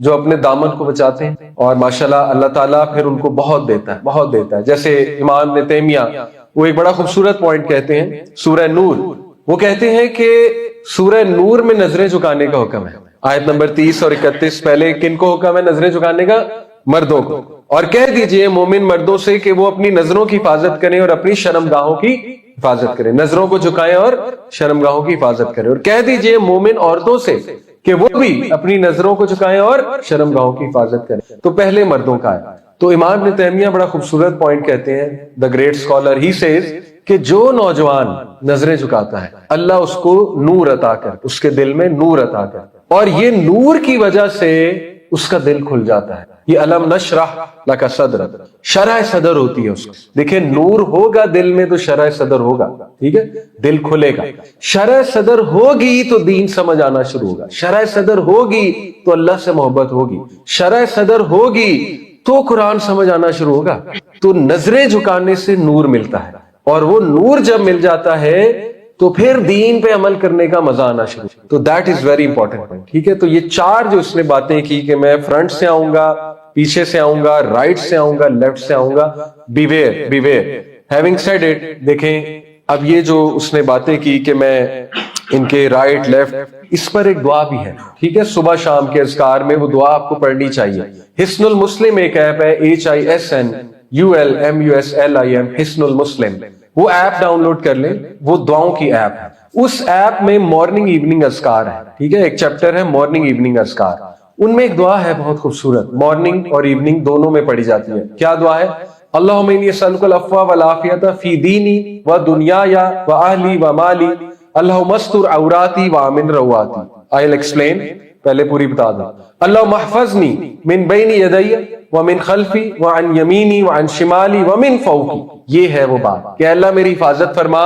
جو اپنے دامن کو بچاتے ہیں، اور ماشاءاللہ اللہ تعالیٰ پھر ان کو بہت دیتا ہے، بہت دیتا ہے. جیسے امام ابن تیمیہ وہ ایک بڑا خوبصورت پوائنٹ کہتے ہیں سورہ نور. وہ کہتے ہیں کہ سورہ نور میں نظریں جھکانے کا حکم ہے. آیت نمبر 30 اور 31 پہلے کن کو حکم ہے نظریں جھکانے کا؟ مردوں کو. اور کہہ دیجئے مومن مردوں سے کہ وہ اپنی نظروں کی حفاظت کریں اور اپنی شرمگاہوں کی حفاظت کریں. نظروں کو جھکائیں اور شرمگاہوں کی حفاظت کریں. اور کہہ دیجئے مومن عورتوں سے کہ وہ بھی اپنی نظروں کو جھکائیں اور شرمگاہوں کی حفاظت کریں. تو پہلے مردوں کا ہے. تو امام ابن تیمیہ بڑا خوبصورت پوائنٹ کہتے ہیں، the great scholar, he says کہ جو نوجوان نظریں جھکاتا ہے اللہ اس کو نور عطا کر، اس کے دل میں نور عطا کر، اور یہ نور کی وجہ سے اس کا دل کھل جاتا ہے. یہ علم نشرح لک صدر، شرح صدر ہوتی ہے اس کو. دیکھیں نور ہوگا دل میں تو شرح صدر ہوگا، ٹھیک ہے، دل کھلے گا. شرح صدر ہوگی تو دین سمجھ آنا شروع ہوگا. شرح صدر ہوگی تو اللہ سے محبت ہوگی. شرح صدر ہوگی تو قرآن سمجھ آنا شروع ہوگا. تو نظریں جھکانے سے نور ملتا ہے، اور وہ نور جب مل جاتا ہے تو پھر دین پہ عمل کرنے کا مزہ آنا شروع. تو دیٹ از ویری امپورٹنٹ. ٹھیک ہے، تو یہ چار جو اس نے باتیں کی کہ میں فرنٹ سے آؤں گا، پیچھے سے آؤں گا، رائٹ سے آؤں گا، لیفٹ سے آؤں گا. Beware beware. Having said it, دیکھیں اب یہ جو اس نے باتیں کی کہ میں ان کے رائٹ لیفٹ، اس پر ایک دعا بھی ہے. ٹھیک ہے، صبح شام کے اذکار میں وہ دعا آپ کو پڑھنی چاہیے. حصن المسلم ایک ایپ ہے، HISNULMUSLIM، حصن المسلم. وہ ایپ ڈاؤن لوڈ کر لیں، وہ دعاؤں کی ایپ ہے. اس ایپ میں مارننگ ایوننگ اذکار ہے. ٹھیک ہے، ایک چیپٹر ہے مارننگ ایوننگ اذکار. ان میں ایک دعا ہے بہت خوبصورت، مارننگ اور ایوننگ دونوں میں پڑھی جاتی ہے. کیا دعا ہے؟ اللہم انی اسألک العفو والعافیۃ فی دینی و دنیای و اہلی و مالی، اللہم استر عوراتی وامن رواتی. I'll explain، پہلے پوری بتا دوں. اللہم احفظنی من بین یدی ومن خلفی وعن یمینی وعن شمالی ومن فوقی. یہ ہے وہ بات کہ اللہ میری حفاظت فرما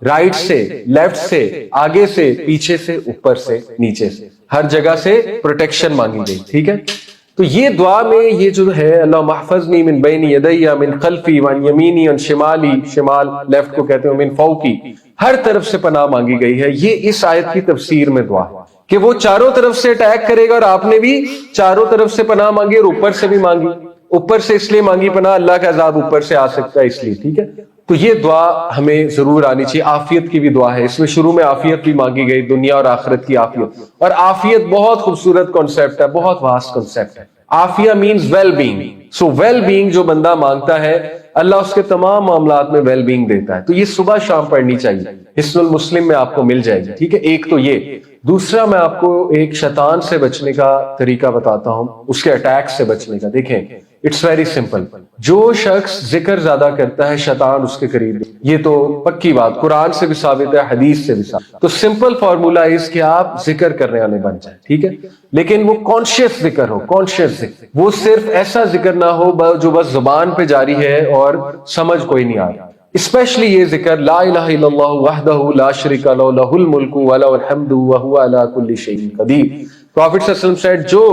رائٹ سے، لیفٹ سے، آگے سے، پیچھے سے، اوپر سے، نیچے سے، ہر جگہ سے پروٹیکشن مانگی گئی. ٹھیک ہے، تو یہ دعا میں یہ جو ہے اللہم احفظنی من بین یدی من خلفی وعن یمینی وعن شمالی، شمال لیفٹ کو کہتے ہیں، من فوقی، ہر طرف سے پناہ مانگی گئی ہے. یہ اس آیت کی تفسیر میں دعا ہے کہ وہ چاروں طرف سے اٹیک کرے گا، اور آپ نے بھی چاروں طرف سے پناہ مانگی اور اوپر سے بھی مانگی. اوپر سے اس لیے مانگی پناہ، اللہ کا عذاب اوپر سے آ سکتا ہے اس لیے. ٹھیک ہے، تو یہ دعا ہمیں ضرور آنی چاہیے. عافیت کی بھی دعا ہے، اس میں شروع میں عافیت بھی مانگی گئی، دنیا اور آخرت کی عافیت. اور عافیت بہت خوبصورت کانسیپٹ ہے، بہت واسٹ کانسیپٹ ہے. عافیہ means well being. So well being جو بندہ مانگتا ہے اللہ اس کے تمام معاملات میں ویل بینگ دیتا ہے. تو یہ صبح شام پڑھنی چاہیے، حصن المسلم میں آپ کو مل جائے گی. ٹھیک ہے، ایک تو یہ. دوسرا میں آپ کو ایک شیطان سے بچنے کا طریقہ بتاتا ہوں، اس کے اٹیک سے بچنے کا. دیکھیں اٹس ویری سمپل. جو شخص ذکر زیادہ کرتا ہے شیطان اس کے قریب. یہ تو پکی بات، قرآن سے بھی ثابت ہے، حدیث سے بھی ثابت. تو سمپل فارمولا اس کہ آپ ذکر کرنے والے بن جائیں. ٹھیک ہے، لیکن وہ کانشیس ذکر ہو، کانشیس ذکر. وہ صرف ایسا ذکر نہ ہو جو بس زبان پہ جاری ہے اور سمجھ کوئی نہیں آ رہا. اسپیشلی یہ ذکر لا الہ الا اللہ وحدہ لا شریک لہ لہ الملک ولہ الحمد وہو علی کل شیء قدیر. پروفٹ صلی اللہ علیہ وسلم said جو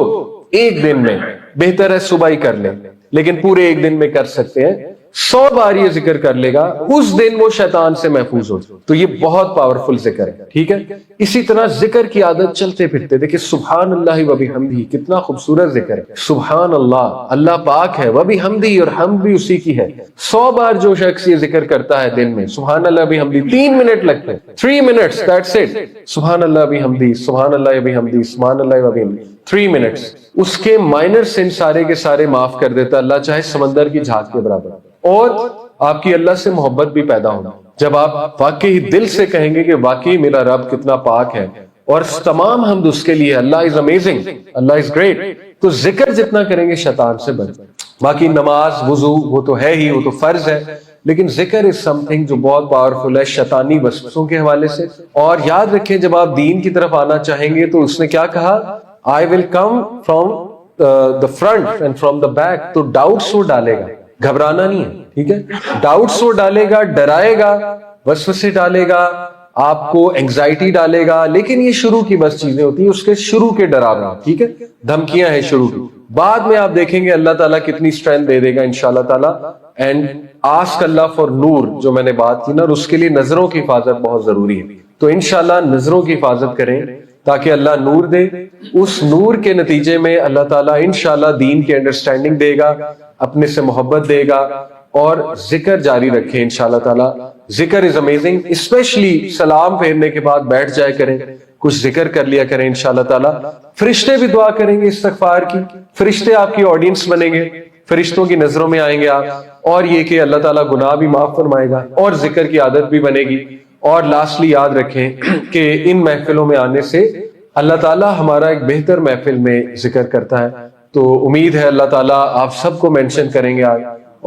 ایک دن میں، بہتر ہے صبح ہی کر لیں لیکن پورے ایک دن میں کر سکتے ہیں، 100 بار یہ ذکر کر لے گا، اس دن وہ شیطان سے محفوظ ہو. تو یہ بہت پاورفل ذکر ہے. ٹھیک ہے، اسی طرح ذکر کی عادت چلتے پھرتے. دیکھیں سبحان اللہ و بحمدہ، کتنا خوبصورت ذکر ہے. سبحان اللہ، اللہ پاک ہے، و بحمدہ، اور حمد بھی اسی کی ہے. 100 بار جو شخص یہ ذکر کرتا ہے دن میں سبحان اللہ و بحمدہ، 3 منٹ لگتے ہیں، 3 منٹس، دیٹس اٹ. سبحان اللہ و بحمدہ، سبحان اللہ و بحمدہ، سبحان اللہ و بحمدہ، 3 منٹس. اس کے مائنر سن سارے کے سارے معاف کر دیتا اللہ، چاہے سمندر کی جھاگ کے برابر. اور آپ کی اللہ سے محبت بھی پیدا ہونا جب آپ واقعی دل سے کہیں گے کہ واقعی میرا رب کتنا پاک ہے اور تمام حمد اس کے لیے، اللہ is amazing, Allah is great. تو ذکر جتنا کریں گے شیطان سے بچ. باقی نماز، وضو وہ تو ہے ہی، وہ تو فرض ہے، لیکن ذکر از سم تھنگ جو بہت پاورفل ہے شیطانی وسوسوں کے حوالے سے. اور یاد رکھیں جب آپ دین کی طرف آنا چاہیں گے تو اس نے کیا کہا؟ I will come from the front and from the back. تو ڈاؤٹس وہ ڈالے گا، گھبرانا نہیں ہے. ٹھیک ہے، ڈاؤٹس وہ ڈالے گا، ڈرائے گا، وسوسے ڈالے گا، آپ کو انگزائٹی ڈالے گا. لیکن یہ شروع کی بس چیزیں ہوتی ہیں، اس کے شروع کے ڈراونا. ٹھیک ہے، دھمکیاں ہیں شروع کی. بعد میں آپ دیکھیں گے اللہ تعالیٰ کتنی اسٹرینتھ دے دے گا انشاءاللہ تعالیٰ. اینڈ آسک اللہ فار نور، جو میں نے بات کی نا، اور اس کے لیے نظروں کی حفاظت بہت ضروری ہے. تو انشاءاللہ نظروں کی حفاظت کریں. تاکہ اللہ نور دے. اس نور کے نتیجے میں اللہ تعالیٰ انشاءاللہ دین کی انڈرسٹینڈنگ دے گا, اپنے سے محبت دے گا, اور ذکر جاری رکھیں انشاءاللہ تعالیٰ. ذکر از امیزنگ, اسپیشلی سلام پھیرنے کے بعد بیٹھ جائے کریں, کچھ ذکر کر لیا کریں انشاءاللہ تعالیٰ. فرشتے بھی دعا کریں گے استغفار کی, فرشتے آپ کی آڈینس بنیں گے, فرشتوں کی نظروں میں آئیں گے آپ, اور یہ کہ اللہ تعالیٰ گناہ بھی معاف فرمائے گا, اور ذکر کی عادت بھی بنے گی. اور لاسٹلی یاد رکھیں کہ ان محفلوں میں آنے سے اللہ تعالیٰ ہمارا ایک بہتر محفل میں ذکر کرتا ہے. تو امید ہے اللہ تعالیٰ آپ سب کو مینشن کریں گے آج,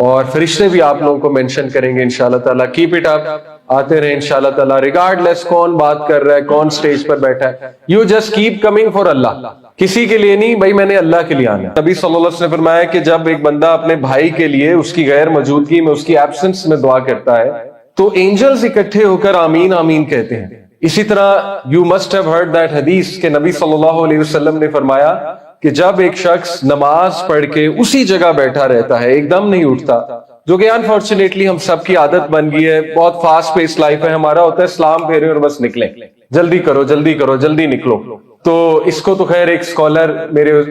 اور فرشتے بھی آپ لوگوں کو مینشن کریں گے انشاءاللہ تعالیٰ. کیپ اٹ اپ, آتے رہے انشاءاللہ تعالیٰ, ریگارڈ لیس کون بات کر رہا ہے, کون سٹیج پر بیٹھا ہے. You just keep coming for اللہ, کسی کے لیے نہیں بھائی, میں نے اللہ کے لیے آنا. نبی صلی اللہ علیہ وسلم نے فرمایا کہ جب ایک بندہ اپنے بھائی کے لیے اس کی غیر موجودگی میں, اس کی ایبسنس میں دعا کرتا ہے تو اینجلز اکٹھے ہو کر آمین آمین کہتے ہیں. اسی طرح you must have heard that حدیث کہ نبی صلی اللہ علیہ وسلم نے فرمایا کہ جب ایک شخص نماز پڑھ کے اسی جگہ بیٹھا رہتا ہے, ایک دم نہیں اٹھتا, جو کہ انفارچونیٹلی ہم سب کی عادت بن گئی ہے, بہت فاسٹ پیس لائف ہے ہمارا, ہوتا ہے سلام پھیرے اور بس نکلیں, جلدی کرو جلدی کرو جلدی نکلو. تو اس کو تو خیر ایک اسکالر میرے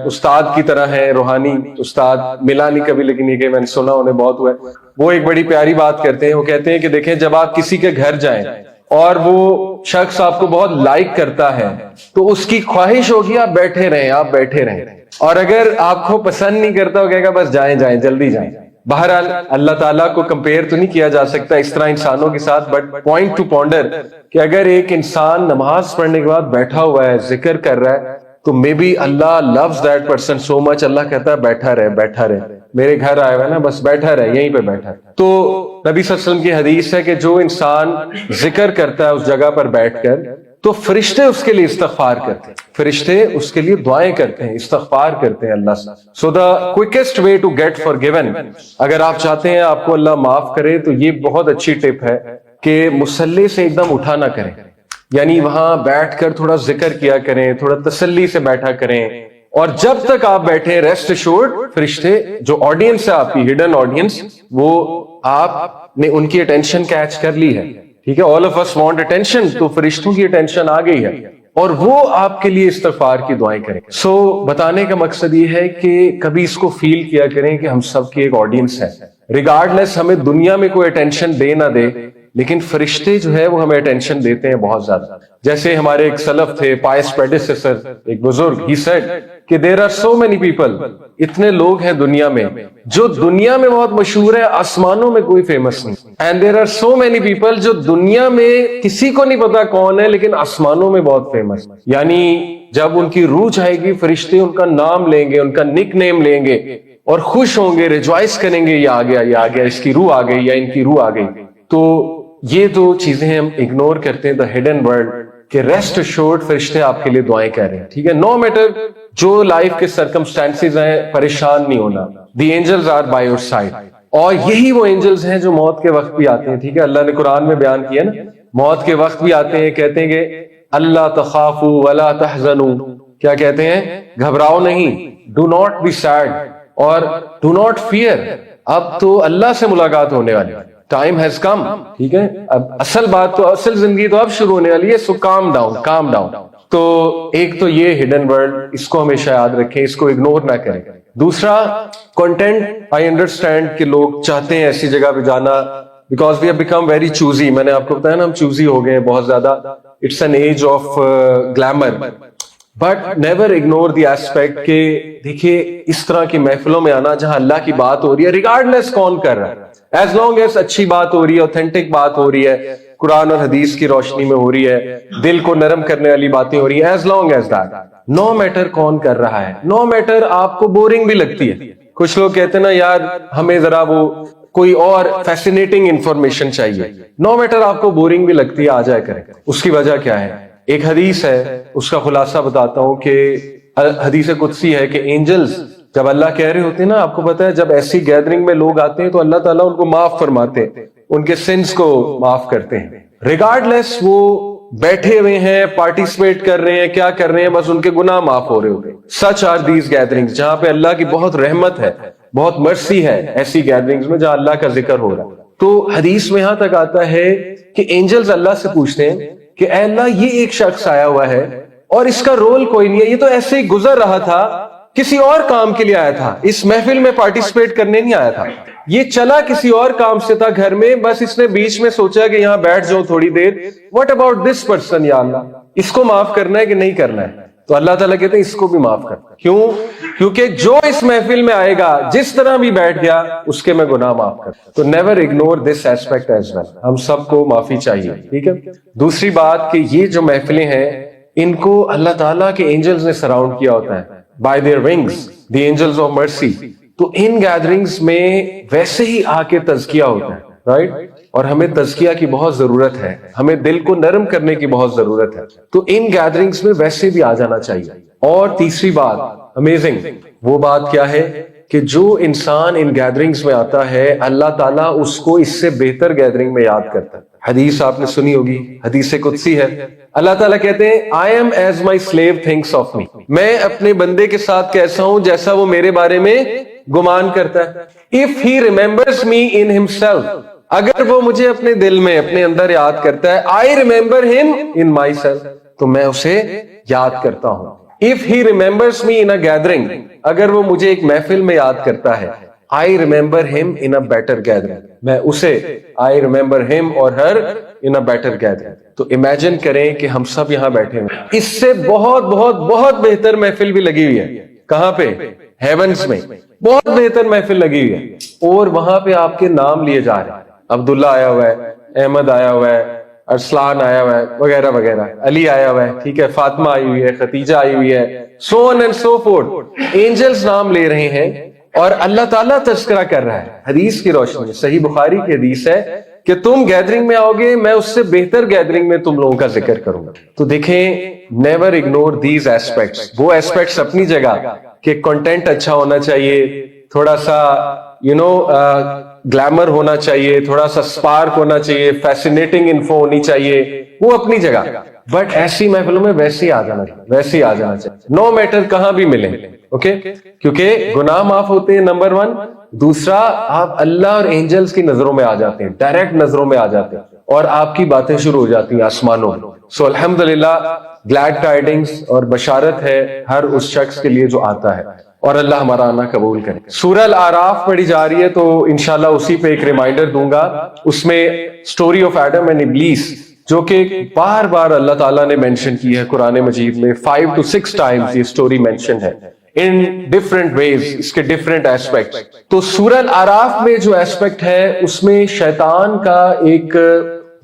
استاد کی طرح ہے, روحانی استاد, ملا نہیں کبھی لیکن یہ کہ میں نے سنا انہیں بہت ہوا ہے, وہ ایک بڑی پیاری بات کرتے ہیں. وہ کہتے ہیں کہ دیکھیں جب آپ کسی کے گھر جائیں اور وہ شخص آپ کو بہت لائک کرتا ہے تو اس کی خواہش ہوگی آپ بیٹھے رہیں, آپ بیٹھے رہیں, اور اگر آپ کو پسند نہیں کرتا وہ کہے گا بس جائیں جائیں جلدی جائیں. بہرحال اللہ تعالیٰ کو کمپیئر تو نہیں کیا جا سکتا اس طرح انسانوں کے ساتھ, بٹ پوائنٹ ٹو پونڈر کہ اگر ایک انسان نماز پڑھنے کے بعد بیٹھا ہوا ہے, ذکر کر رہا ہے, تو مے بی اللہ loves that person so much, اللہ کہتا ہے بیٹھا رہے بیٹھا رہے, میرے گھر آئے ہوئے نا بس بیٹھا رہے, یہیں پہ بیٹھا. تو نبی صلی اللہ علیہ وسلم کی حدیث ہے کہ جو انسان ذکر کرتا ہے اس جگہ پر بیٹھ کر تو فرشتے اس کے لیے استغفار کرتے ہیں, فرشتے اس کے لیے دعائیں کرتے ہیں, استغفار کرتے ہیں اللہ سے. سو دا کوئکسٹ وے ٹو گیٹ فارگیون, اگر آپ چاہتے ہیں آپ کو اللہ معاف کرے تو یہ بہت اچھی ٹپ ہے کہ مصلی سے ایک دم اٹھا نہ کریں, یعنی وہاں بیٹھ کر تھوڑا ذکر کیا کریں, تھوڑا تسلی سے بیٹھا کریں, اور جب تک آپ بیٹھے ریسٹ ایشورڈ فرشتے جو آڈینس ہے آپ کی ہڈن آڈینس, وہ آپ نے ان کی اٹینشن کیچ کر لی ہے. ٹھیک ہے, all of us want attention, تو فرشتوں کی اٹینشن آ گئی ہے اور وہ آپ کے لیے استغفار کی دعائیں کریں. سو بتانے کا مقصد یہ ہے کہ کبھی اس کو فیل کیا کریں کہ ہم سب کی ایک آڈینس ہے, ریگارڈ لیس ہمیں دنیا میں کوئی اٹینشن دے نہ دے, لیکن فرشتے جو ہے وہ ہمیں اٹینشن دیتے ہیں بہت زیادہ. جیسے ہمارے ایک سلف تھے, پائس پیڈیسیسر, ایک بزرگ, ہی سیڈ کہ there are so many people, اتنے لوگ ہیں دنیا میں جو دنیا میں بہت مشہور ہے, آسمانوں میں کوئی فیمس نہیں. And there are so many people جو دنیا میں کسی کو نہیں پتا کون ہے لیکن آسمانوں میں بہت فیمس. یعنی جب ان کی روح جائے گی فرشتے ان کا نام لیں گے, ان کا نک نیم لیں گے اور خوش ہوں گے, ریجوائس کریں گے, یہ آ گیا یہ آ گیا, اس کی روح آ گئی یا ان کی روح آ گئی. تو یہ دو چیزیں ہم اگنور کرتے ہیں, دا ہڈن ورلڈ, کہ ریسٹ ایشورڈ فرشتے آپ کے لیے دعائیں کر رہے ہیں. ٹھیک ہے, نو میٹر جو لائف کے سرکمسٹانسز ہیں, پریشان نہیں ہونا. The angels are by your side, اور یہی وہ اینجلز ہیں جو موت کے وقت بھی آتے ہیں. ٹھیک ہے, اللہ نے قرآن میں بیان کیا نا, موت کے وقت بھی آتے ہیں, کہتے ہیں کہ اللہ تخافوا ولا تحزنوا, کیا کہتے ہیں, گھبراؤ نہیں, ڈو ناٹ بی سیڈ, اور ڈو ناٹ فیئر. اب تو اللہ سے ملاقات ہونے والی, ٹائم ہیز کم. ٹھیک ہے, اب اصل بات تو, اصل زندگی تو اب شروع ہونے والی ہے. سو کام ڈاؤن, کام ڈاؤن. تو ایک تو یہ ہڈن ورلڈ, اس کو ہمیشہ یاد رکھیں, اس کو اگنور نہ کریں. دوسرا کنٹینٹ, آئی انڈرسٹینڈ کہ لوگ چاہتے ہیں ایسی جگہ پہ جانا because we have become very choosy. میں نے آپ کو بتایا نا, ہم چوزی ہو گئے ہیں بہت زیادہ. It's an age of glamour, but never ignore the aspect کہ دیکھیے اس طرح کی محفلوں میں آنا جہاں اللہ کی بات ہو رہی ہے, ریگارڈ لیس کون کر رہا ہے, ایز لانگ ایز اچھی بات ہو رہی ہے, اوتھینٹک بات ہو رہی ہے, قرآن اور حدیث کی روشنی میں ہو رہی ہے, دل کو نرم کرنے والی باتیں ہو رہی ہیں, as long as that, no matter کون کر رہا ہے. نو میٹر آپ کو بورنگ بھی لگتی ہے, کچھ لوگ کہتے ہیں نا یار ہمیں ذرا وہ کوئی اور فیسینیٹنگ انفارمیشن چاہیے, نو میٹر آپ کو بورنگ بھی لگتی ہے, آ جائے کریں. اس کی وجہ کیا ہے, ایک حدیث ہے, اس کا خلاصہ بتاتا ہوں کہ حدیث قدسی ہے کہ اینجلز جب اللہ کہہ رہے ہوتے ہیں نا, آپ کو پتا ہے جب ایسی گیدرنگ میں لوگ آتے ہیں تو اللہ تعالیٰ ان کو معاف فرماتے ہیں, ان کے سنس کو معاف کرتے ہیں, ریگارڈ لیس وہ بیٹھے ہوئے ہیں, پارٹیسپیٹ کر رہے ہیں, کیا کر رہے ہیں, بس ان کے گناہ معاف ہو رہے ہوتے ہیں. سچ آر دیز گیدرنگز, جہاں پہ اللہ کی بہت رحمت ہے, بہت مرسی ہے, ایسی گیدرنگز میں جہاں اللہ کا ذکر ہو رہا ہے. تو حدیث میں یہاں تک آتا ہے کہ اینجلز اللہ سے پوچھتے ہیں کہ اے اللہ یہ ایک شخص آیا ہوا ہے اور اس کا رول کوئی نہیں ہے, یہ تو ایسے ہی گزر رہا تھا, کسی اور کام کے لیے آیا تھا, اس محفل میں پارٹیسپیٹ کرنے نہیں آیا تھا, یہ چلا کسی اور کام سے تھا گھر میں, بس اس نے بیچ میں سوچا کہ یہاں بیٹھ جاؤ تھوڑی دیر. واٹ اباؤٹ دس پرسن یا اللہ, اس کو معاف کرنا ہے کہ نہیں کرنا ہے؟ تو اللہ تعالیٰ کہتے ہیں اس کو بھی معاف کر. کیوں؟ کیونکہ جو اس محفل میں آئے گا جس طرح بھی بیٹھ گیا اس کے میں گناہ معاف کر. تو never ignore this aspect as well, ہم سب کو معافی چاہیے. ٹھیک ہے. دوسری بات کہ یہ جو محفلیں ہیں ان کو اللہ تعالیٰ کے اینجلز نے سراؤنڈ کیا ہوتا ہے by their wings, the angels of mercy. تو ان گیدرنگز میں ویسے ہی آ کے تزکیہ ہوتا ہے, رائٹ, اور ہمیں تزکیہ کی بہت ضرورت ہے, ہمیں دل کو نرم کرنے کی بہت ضرورت ہے. تو ان گیدرنگز میں ویسے بھی آ جانا چاہیے. اور تیسری بات امیزنگ, وہ بات کیا ہے کہ جو انسان ان گیدرنگز میں آتا ہے اللہ تعالیٰ اس کو اس سے بہتر گیدرنگ میں یاد کرتا ہے. حدیث آپ نے سنی ہوگی, حدیث قدسی ہے. اللہ تعالیٰ کہتے ہیں I am as my slave thinks of me, میں اپنے بندے کے ساتھ کیسا ہوں جیسا وہ میرے بارے میں گمان کرتا ہے. If he remembers me in himself, اگر وہ مجھے اپنے دل میں اپنے اندر یاد کرتا ہے, I remember him in myself, تو میں اسے یاد کرتا ہوں. If he remembers me in a gathering, اگر وہ مجھے ایک محفل میں یاد کرتا ہے, I remember him in a better gathering, میں اسے I remember him or her in a better gathering. تو امیجن کریں کہ ہم سب یہاں بیٹھے ہیں, اس سے بہت بہت بہت بہتر محفل بھی لگی ہوئی ہے. کہاں پہ؟ ہیونز میں بہت بہتر محفل لگی ہوئی ہے, اور وہاں پہ آپ کے نام لیے جا رہے ہیں. عبداللہ آیا ہوا ہے, احمد آیا ہوا ہے, ارسلان آیا ہوا ہے, وغیرہ وغیرہ, علی آیا ہوا ہے, ٹھیک ہے, فاطمہ آئی ہوئی ہے, ختیجہ آئی ہوئی ہے, so on and so forth. Angels نام لے رہے ہیں اور اللہ تعالیٰ تذکرہ کر رہا ہے. حدیث کی روشنی میں صحیح بخاری کی حدیث ہے کہ تم گیدرنگ میں آؤ گے, میں اس سے بہتر گیدرنگ میں تم لوگوں کا ذکر کروں گا. تو دیکھیں, نیور اگنور دیز ایسپیکٹس. وہ ایسپیکٹس اپنی جگہ کہ کنٹینٹ اچھا ہونا چاہیے, تھوڑا سا گلیمر ہونا چاہیے, تھوڑا سا سپارک ہونا چاہیے, فیسینیٹنگ انفو ہونی چاہیے, وہ اپنی جگہ. بٹ ایسی محفلوں میں ویسے ہی آ جانا چاہیے, نو میٹر کہاں بھی ملیں. اوکے, کیونکہ گناہ معاف ہوتے ہیں, نمبر 1. دوسرا, آپ اللہ اور اینجلز کی نظروں میں آ جاتے ہیں, ڈائریکٹ نظروں میں آ جاتے ہیں, اور آپ کی باتیں شروع ہو جاتی ہیں آسمانوں میں. سو الحمدللہ, گلیڈ ٹائڈنگز اور بشارت ہے ہر اس شخص کے لیے جو آتا ہے, اور اللہ ہمارا آنا قبول کرے. سورہ الاعراف پڑھی جا رہی ہے, تو انشاءاللہ اسی پہ ایک ریمائنڈر دوں گا. اس میں سٹوری آف ایڈم اینڈ ابلیس, جو کہ بار بار اللہ تعالیٰ نے مینشن کی ہے قرآن مجید میں, 5 to 6 times یہ سٹوری مینشن ہے ان ڈفرنٹ ویز, اس کے ڈفرنٹ ایسپیکٹس. تو سورہ الاعراف میں جو ایسپیکٹ ہے اس میں شیطان کا ایک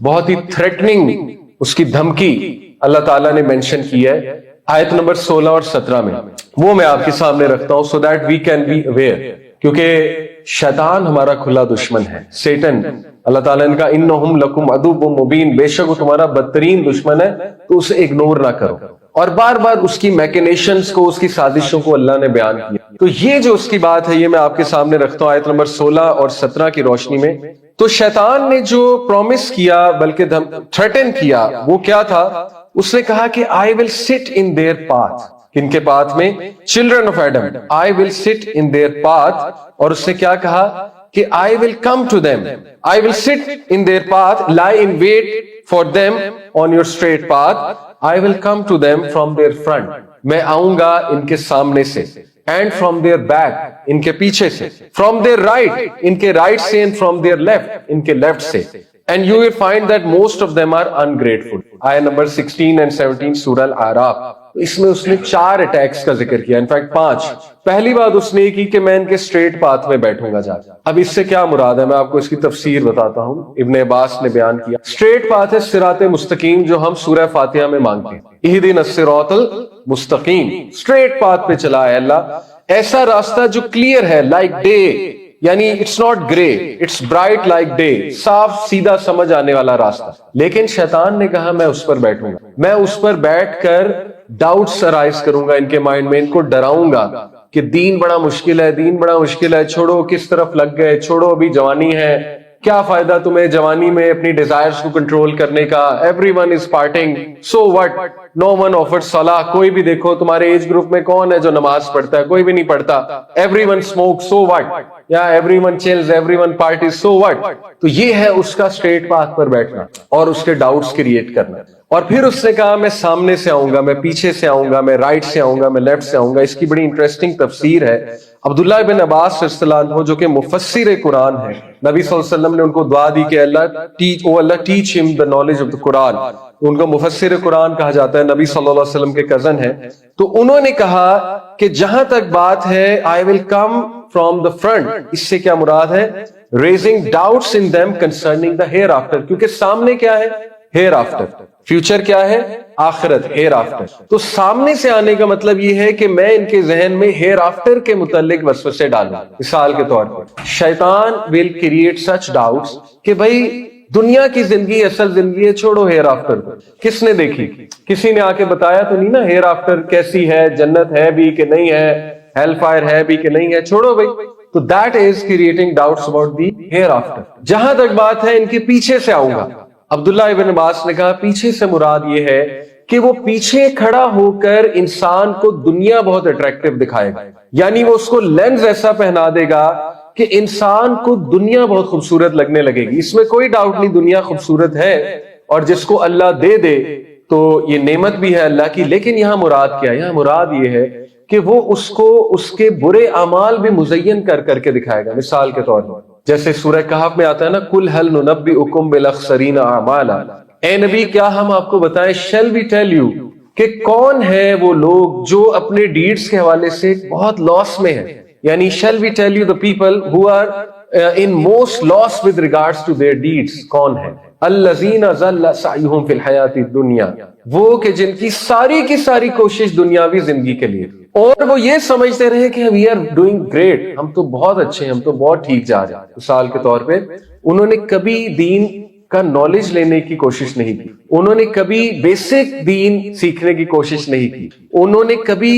بہت ہی تھریٹننگ, اس کی دھمکی اللہ تعالیٰ نے مینشن کی ہے آیت نمبر 16 اور 17 میں. وہ میں آپ کے سامنے رکھتا ہوں so that we can be aware, کیونکہ شیطان ہمارا کھلا دشمن ہے. سیٹن, اللہ تعالیٰ نے کہا انہم لکم عدو مبین, بے شک وہ تمہارا بدترین دشمن ہے, تو اسے اگنور نہ کرو. اور بار بار اس کی میکنیشنز کو, اس کی سازشوں کو اللہ نے بیان کیا. تو یہ جو اس کی بات ہے یہ میں آپ کے سامنے رکھتا ہوں آیت نمبر 16 اور 17 کی روشنی میں. تو شیطان نے جو پرومس کیا, بلکہ تھریٹن کیا, وہ کیا تھا؟ اس نے کہا کہ I will sit in their path. کن کے پاتھ میں؟ Children of Adam. I will sit in their path. اور اس نے کیا کہا کہ I will come to them. I will sit in their path, lie in wait for them on your straight path. I will come to them from their front. میں آؤں گا ان کے سامنے سے. And from their back, ان کے پیچھے سے. From their right, ان کے right سے. And from their left, ان کے لیفٹ سے. And you will find that most of them are ungrateful. آیت نمبر 16 and 17 سورہ الاعراف. اس میں اس نے 4 اٹیکس کا ذکر کیا, انفیکٹ 5. پہلی بات اس نے یہ کی کہ میں ان کے اسٹریٹ پاتھ میں بیٹھوں گا جا. اب اس سے کیا مراد ہے, میں آپ کو اس کی تفسیر بتاتا ہوں. ابن عباس نے بیان کیا, اسٹریٹ پاتھ ہے صراط مستقیم, جو ہم سورہ فاتحہ میں مانگتے ہیں. اہدنا الصراط المستقیم, اسٹریٹ پاتھ پہ چلا ہے اللہ, ایسا راستہ جو کلیئر ہے, لائک ڈے, یعنی it's not grey, it's bright like day, صاف سیدھا سمجھ آنے والا راستہ. لیکن شیطان نے کہا میں اس پر بیٹھوں گا, میں اس پر بیٹھ کر ڈاؤٹس ارائز کروں گا ان کے مائنڈ میں, ان کو ڈراؤں گا کہ دین بڑا مشکل ہے, دین بڑا مشکل ہے, چھوڑو, کس طرف لگ گئے, چھوڑو, ابھی جوانی ہے, کیا فائدہ تمہیں جوانی میں اپنی ڈیزائرز کو کنٹرول کرنے کا, every one is parting, so what, no one offers صلاح, کوئی بھی دیکھو تمہارے ایج گروپ میں کون ہے جو نماز پڑھتا ہے, کوئی بھی نہیں پڑھتا, everyone smoke, so what, یا everyone chills, everyone parties, so what. تو یہ ہے اس کا اسٹریٹ پاتھ پر بیٹھنا اور اس کے ڈاؤٹس کریٹ کرنا. اور پھر اس نے کہا میں سامنے سے آؤں گا، میں پیچھے سے آؤں گا، میں رائٹ سے آؤں گا، میں لیفٹ سے آؤں گا. اس کی بڑی انٹرسٹنگ تفسیر ہے. عبداللہ بن عباس رضی اللہ عنہ جو کہ مفسر قرآن ہے، نبی صلی اللہ علیہ وسلم نے ان کو دعا دی کہ اللہ ٹیچ ہم the knowledge of the قرآن. ان کو مفسر قرآن کہا جاتا ہے، نبی صلی اللہ علیہ وسلم کے کزن ہیں. تو انہوں نے کہا کہ جہاں تک بات ہے I will come from the front، اس سے کیا مراد ہے؟ raising doubts in them concerning the hereafter، کیونکہ سامنے کیا ہے؟ hereafter. فیوچر کیا ہے؟ آخرت، ہیر آفٹر. تو سامنے سے آنے کا مطلب یہ ہے کہ میں ان کے ذہن میں ہیر آفٹر کے متعلق وسوسے ڈالوں. مثال کے طور پر شیطان will create such doubts کہ بھائی دنیا کی زندگی اصل زندگی ہے، چھوڑو ہیر آفٹر کو. کس نے دیکھی؟ کسی نے آ کے بتایا تو نہیں نا ہیر آفٹر کیسی ہے، جنت ہے بھی کہ نہیں ہے، ہیل فائر ہے بھی کہ نہیں ہے، چھوڑو بھائی. تو that is creating doubts about the hereafter. جہاں تک بات ہے ان کے پیچھے سے آؤں گا، عبداللہ ابن عباس نے کہا پیچھے سے مراد یہ ہے کہ وہ پیچھے کھڑا ہو کر انسان کو دنیا بہت اٹریکٹیو دکھائے گا. یعنی وہ اس کو لینز ایسا پہنا دے گا کہ انسان کو دنیا بہت خوبصورت لگنے لگے گی. اس میں کوئی ڈاؤٹ نہیں دنیا خوبصورت ہے، اور جس کو اللہ دے دے تو یہ نعمت بھی ہے اللہ کی. لیکن یہاں مراد کیا ہے؟ یہاں مراد یہ ہے کہ وہ اس کو اس کے برے اعمال بھی مزین کر کر کے دکھائے گا. مثال کے طور پر جیسے سورہ کہف میں آتا ہے نا، کل هل ننبئکم بالاخسرین اعمالا، اے نبی کیا ہم آپ کو بتائیں، shall we tell you، کہ کون ہے وہ لوگ جو اپنے ڈیڈز کے حوالے سے بہت لاس میں ہیں. یعنی shall we tell you the people who are in most loss with regards to their deeds. کون ہے؟ الذین ضل سعیہم فی الحیات الدنیا، وہ کہ جن کی ساری کوشش دنیاوی زندگی کے لیے، اور وہ یہ سمجھتے رہے کہ we are doing great، ہم تو بہت اچھے ہیں، ہم تو بہت ٹھیک جا رہے ہیں. مثال کے طور پہ انہوں نے کبھی دین کا نالج لینے کی کوشش نہیں کی، انہوں نے کبھی بیسک دین سیکھنے کی کوشش نہیں کی، انہوں نے کبھی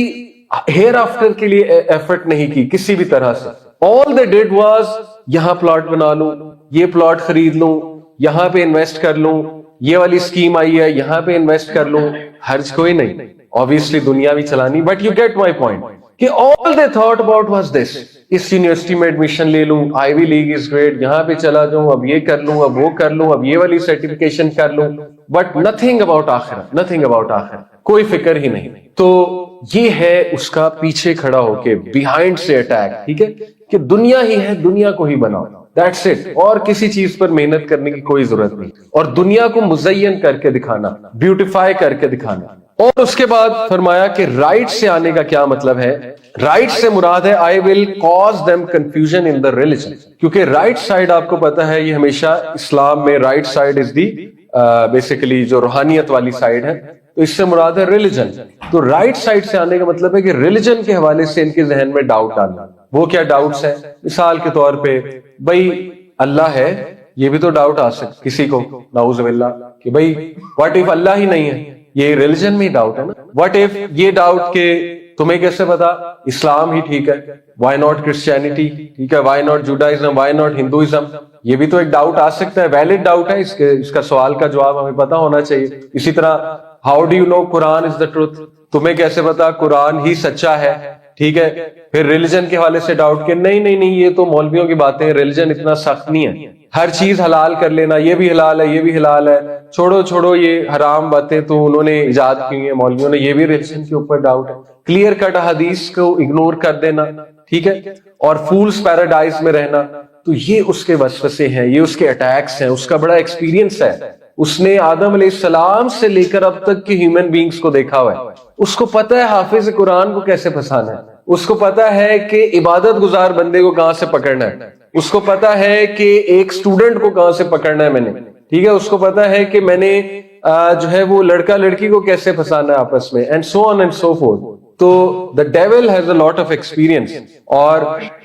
ہیئر آفٹر کے لیے ایفرٹ نہیں کی کسی بھی طرح سے. all they did was یہاں پلاٹ بنا لوں، یہ پلاٹ خرید لوں، یہاں پہ انویسٹ کر لوں، یہ والی اسکیم آئی ہے یہاں پہ انویسٹ کر لوں. حرج کوئی نہیں، obviously دنیا بھی چلانی، but you get my point کہ all they thought about was this، اس یونیورسٹی میں ایڈمیشن لے لوں، آئی وی لیگ از گریٹ، یہاں پہ چلا جاؤں، اب یہ کر لوں، اب وہ کر لوں، اب یہ والی سرٹیفکیشن کر لوں، بٹ نتھنگ اباؤٹ آخرت، نتھنگ اباؤٹ آخرت، کوئی فکر ہی نہیں. تو یہ ہے اس کا پیچھے کھڑا ہو کے بیہائنڈ سے اٹیک. ٹھیک ہے کہ دنیا ہی ہے، دنیا کو ہی بناؤ، دیٹس اٹ، اور کسی چیز پر محنت کرنے کی کوئی ضرورت نہیں، اور دنیا کو مزین کر کے دکھانا، بیوٹیفائی کر کے دکھانا. اور اس کے بعد فرمایا کہ رائٹ سے آنے کا کیا مطلب ہے؟ رائٹ سے مراد ہے I will cause them confusion in the religion، کیونکہ رائٹ سائڈ آپ کو پتا ہے یہ ہمیشہ اسلام میں right side is the basically جو روحانیت والی سائڈ ہے، تو اس سے مراد ہے ریلیجن. تو رائٹ سائڈ سے آنے کا مطلب ہے کہ ریلیجن کے حوالے سے ان کے ذہن میں ڈاؤٹ آنا. وہ کیا ڈاؤٹس ہیں؟ مثال کے طور پہ بھائی اللہ ہے، یہ بھی تو ڈاؤٹ آ سکتا کسی کو، نعوذ باللہ، کہ بھائی واٹ اف اللہ ہی نہیں ہے، یہ ریلیجن میں ڈاؤٹ ہے نا. واٹ اف یہ ڈاؤٹ کہ تمہیں کیسے پتا اسلام ہی ٹھیک ہے، وائی ناٹ کرسچینٹی ٹھیک ہے، why not Judaism, why not Hinduism, یہ بھی تو ایک ڈاؤٹ آ سکتا ہے، ویلڈ ڈاؤٹ ہے. اس کا سوال کا جواب ہمیں پتا ہونا چاہیے. اسی طرح how do you know Quran is the truth, تمہیں کیسے پتا قرآن ہی سچا ہے. ٹھیک ہے، پھر ریلیجن کے حوالے سے ڈاؤٹ کہ نہیں یہ تو مولویوں کی باتیں، ریلیجن اتنا سخت نہیں ہے، ہر چیز حلال کر لینا، یہ بھی حلال ہے یہ بھی حلال ہے، چھوڑو یہ حرام باتیں تو انہوں نے ایجاد کی ہیں مولویوں نے، یہ بھی ریلیجن کے اوپر ڈاؤٹ ہے. کلیئر کٹ حدیث کو اگنور کر دینا، ٹھیک ہے، اور فولز پیراڈائز میں رہنا. تو یہ اس کے وسوسے ہیں، یہ اس کے اٹیکس ہیں. اس کا بڑا ایکسپیرینس ہے، اس نے آدم علیہ السلام سے لے کر اب تک کی ہیومن بینگز کو دیکھا ہوا ہے. اس کو پتا ہے حافظ قرآن کو کیسے پھنسانا ہے، اس کو پتا ہے کہ عبادت گزار بندے کو کہاں سے پکڑنا ہے، اس کو پتا ہے کہ ایک سٹوڈنٹ کو کہاں سے پکڑنا ہے میں نے، ٹھیک ہے، اس کو پتا ہے کہ میں نے جو ہے وہ لڑکا لڑکی کو کیسے پھنسانا ہے آپس میں، and so on and so forth. تو the devil has a lot of experience اور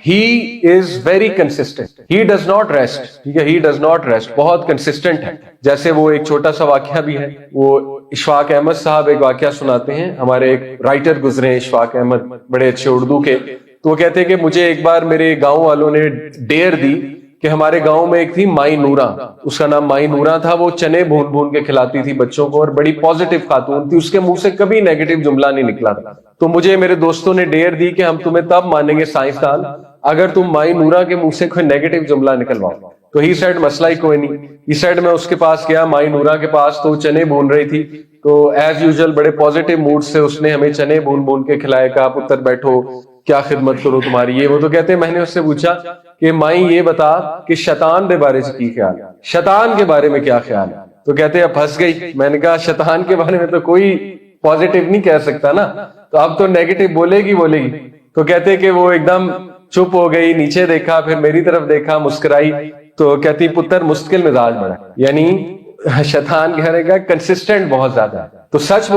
he is very consistent, he does not rest. ٹھیک ہے، he does not rest، بہت consistent ہے. جیسے وہ ایک چھوٹا سا واقعہ بھی ہے، وہ اشفاق احمد صاحب ایک واقعہ سناتے ہیں، ہمارے ایک رائٹر گزرے ہیں اشفاق احمد، بڑے اچھے اردو کے. تو وہ کہتے ہیں کہ مجھے ایک بار میرے گاؤں والوں نے ڈیر دی کہ ہمارے گاؤں میں ایک تھی مائی نورا، اس کا نام مائی نورا تھا، وہ چنے بھون بھون کے کھلاتی تھی بچوں کو اور بڑی پازیٹیو خاتون تھی، اس کے منہ سے کبھی نیگیٹو جملہ نہیں نکلا تھا. تو مجھے میرے دوستوں نے ڈیر دی کہ ہم تمہیں تب مانیں گے سائنسدان اگر تم مائی نورا کے منہ سے کوئی نیگیٹو جملہ نکلواؤ. تو ہی سیڈ مسئلہ ہی کوئی نہیں. ہی سیڈ میں اس کے پاس گیا، مائی نورا کے پاس، تو چنے بھون رہی تھی، تو ایز یوزل بڑے پازیٹیو موڈ سے اس نے ہمیں چنے بھون بھون کے کھلائے، کہا پتر بیٹھو کیا خدمت کرو تمہاری، یہ وہ. تو کہتے ہیں میں نے اس سے پوچھا کہ مائی یہ بتا کہ شیطان دے بارے سے کی خیال، شیطان کے بارے میں کیا خیال ہے؟ تو کہتے ہیں اب پھنس گئی. میں نے کہا شیطان کے بارے میں تو کوئی پازیٹیو نہیں کہہ سکتا نا، تو اب تو نیگیٹو بولے گی. تو کہتے کہ وہ ایک دم چپ ہو گئی، نیچے دیکھا، پھر میری طرف دیکھا، مسکرائی. تو کہتی پتر مستقل مزاج بڑا، یعنی شیطان کہنے کا کنسسٹنٹ بہت زیادہ ہے. تو سچ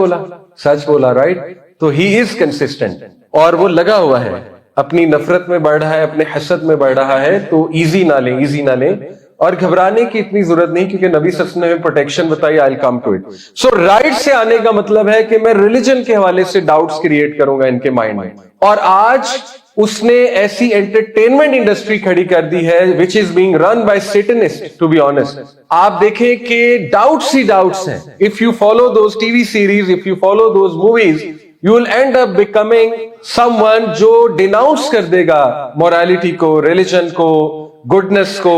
بولا رائٹ. تو ہی از کنسسٹنٹ، اور وہ لگا ہوا ہے، اپنی نفرت میں بڑھ رہا ہے، اپنے حسد میں بڑھ رہا ہے. تو ایزی نہ لیں اور گھبرانے کی اتنی ضرورت نہیں، کیونکہ نبی صلی اللہ علیہ وسلم نے پروٹیکشن بتائی. I'll come to it. So right سے آنے کا مطلب ہے کہ میں ریلیجن کے حوالے سے ڈاؤٹس کریٹ کروں گا ان کے مائنڈ میں. اور آج اس نے ایسی انٹرٹینمنٹ انڈسٹری کھڑی کر دی ہے which is being run by Satanists, to be honest. آپ دیکھیں کہ ڈاؤٹس ہی ڈاؤٹس ہیں. If you follow those TV series, if you follow those movies, you will end up becoming someone جو ڈیناؤنس کر دے گا morality کو، ریلیجن کو، goodness کو,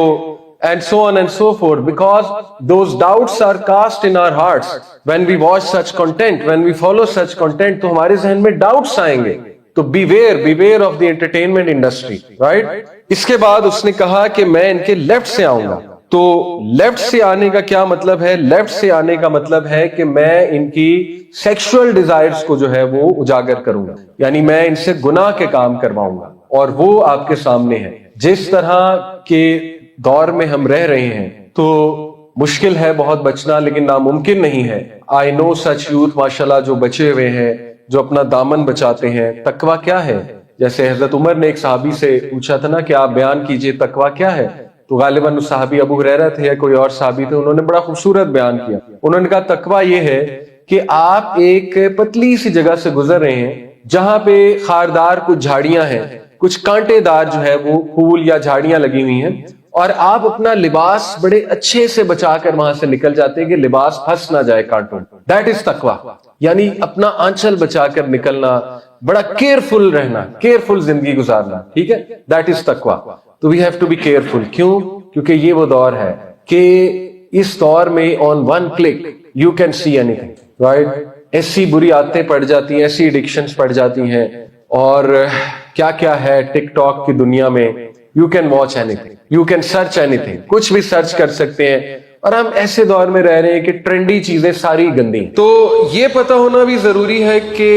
and so on and so forth, because those doubts are cast in our hearts when we watch such content, when we follow such content. تو ہمارے ذہن میں doubts آئیں گے. تو beware of the entertainment industry, right? اس کے بعد اس نے کہا کہ میں ان کے لیفٹ سے آؤں گا. تو لیفٹ سے آنے کا کیا مطلب ہے؟ لیفٹ سے آنے کا مطلب ہے کہ میں ان کی سیکشول ڈیزائرز کو جو ہے وہ اجاگر کروں گا، یعنی میں ان سے گناہ کے کام کرواؤں گا. اور وہ آپ کے سامنے ہے. جس طرح کے دور میں ہم رہ رہے ہیں تو مشکل ہے بہت بچنا، لیکن ناممکن نہیں ہے. آئی نو سچ یوتھ ماشاءاللہ جو بچے ہوئے ہیں، جو اپنا دامن بچاتے ہیں. تقویٰ کیا ہے؟ جیسے حضرت عمر نے ایک صحابی سے پوچھا تھا نا کہ آپ بیان کیجئے تقویٰ کیا ہے، تو غالباً اس صحابی ابو ہریرہ تھے یا کوئی اور صحابی تھے، انہوں نے بڑا خوبصورت بیان کیا. انہوں نے کہا تقویٰ یہ ہے کہ آپ ایک پتلی سی جگہ سے گزر رہے ہیں جہاں پہ خاردار کچھ جھاڑیاں ہیں، کچھ کانٹے دار جو ہے وہ پھول یا جھاڑیاں لگی ہوئی ہیں، اور آپ اپنا لباس بڑے اچھے سے بچا کر وہاں سے نکل جاتے ہیں کہ لباس پھنس نہ جائے کانٹوں. That is تقویٰ. یعنی اپنا آنچل بچا کر نکلنا، بڑا کیئرفل رہنا، کیئرفل زندگی گزارنا. ٹھیک ہے، دیٹ از تقویٰ. تو we have to be careful. کیوں؟ کیونکہ یہ وہ دور ہے کہ اس دور میں on one click you can see any thing, right? ایسی بری عادتیں پڑ جاتی ہیں، ایسی ایڈکشنز پڑ جاتی ہیں، اور کیا کیا ہے ٹک ٹاک کی دنیا میں. You can watch any thing, you can search any thing, کچھ بھی سرچ کر سکتے ہیں. اور ہم ایسے دور میں رہ رہے ہیں کہ ٹرینڈی چیزیں ساری گندی ہیں. تو یہ پتہ ہونا بھی ضروری ہے کہ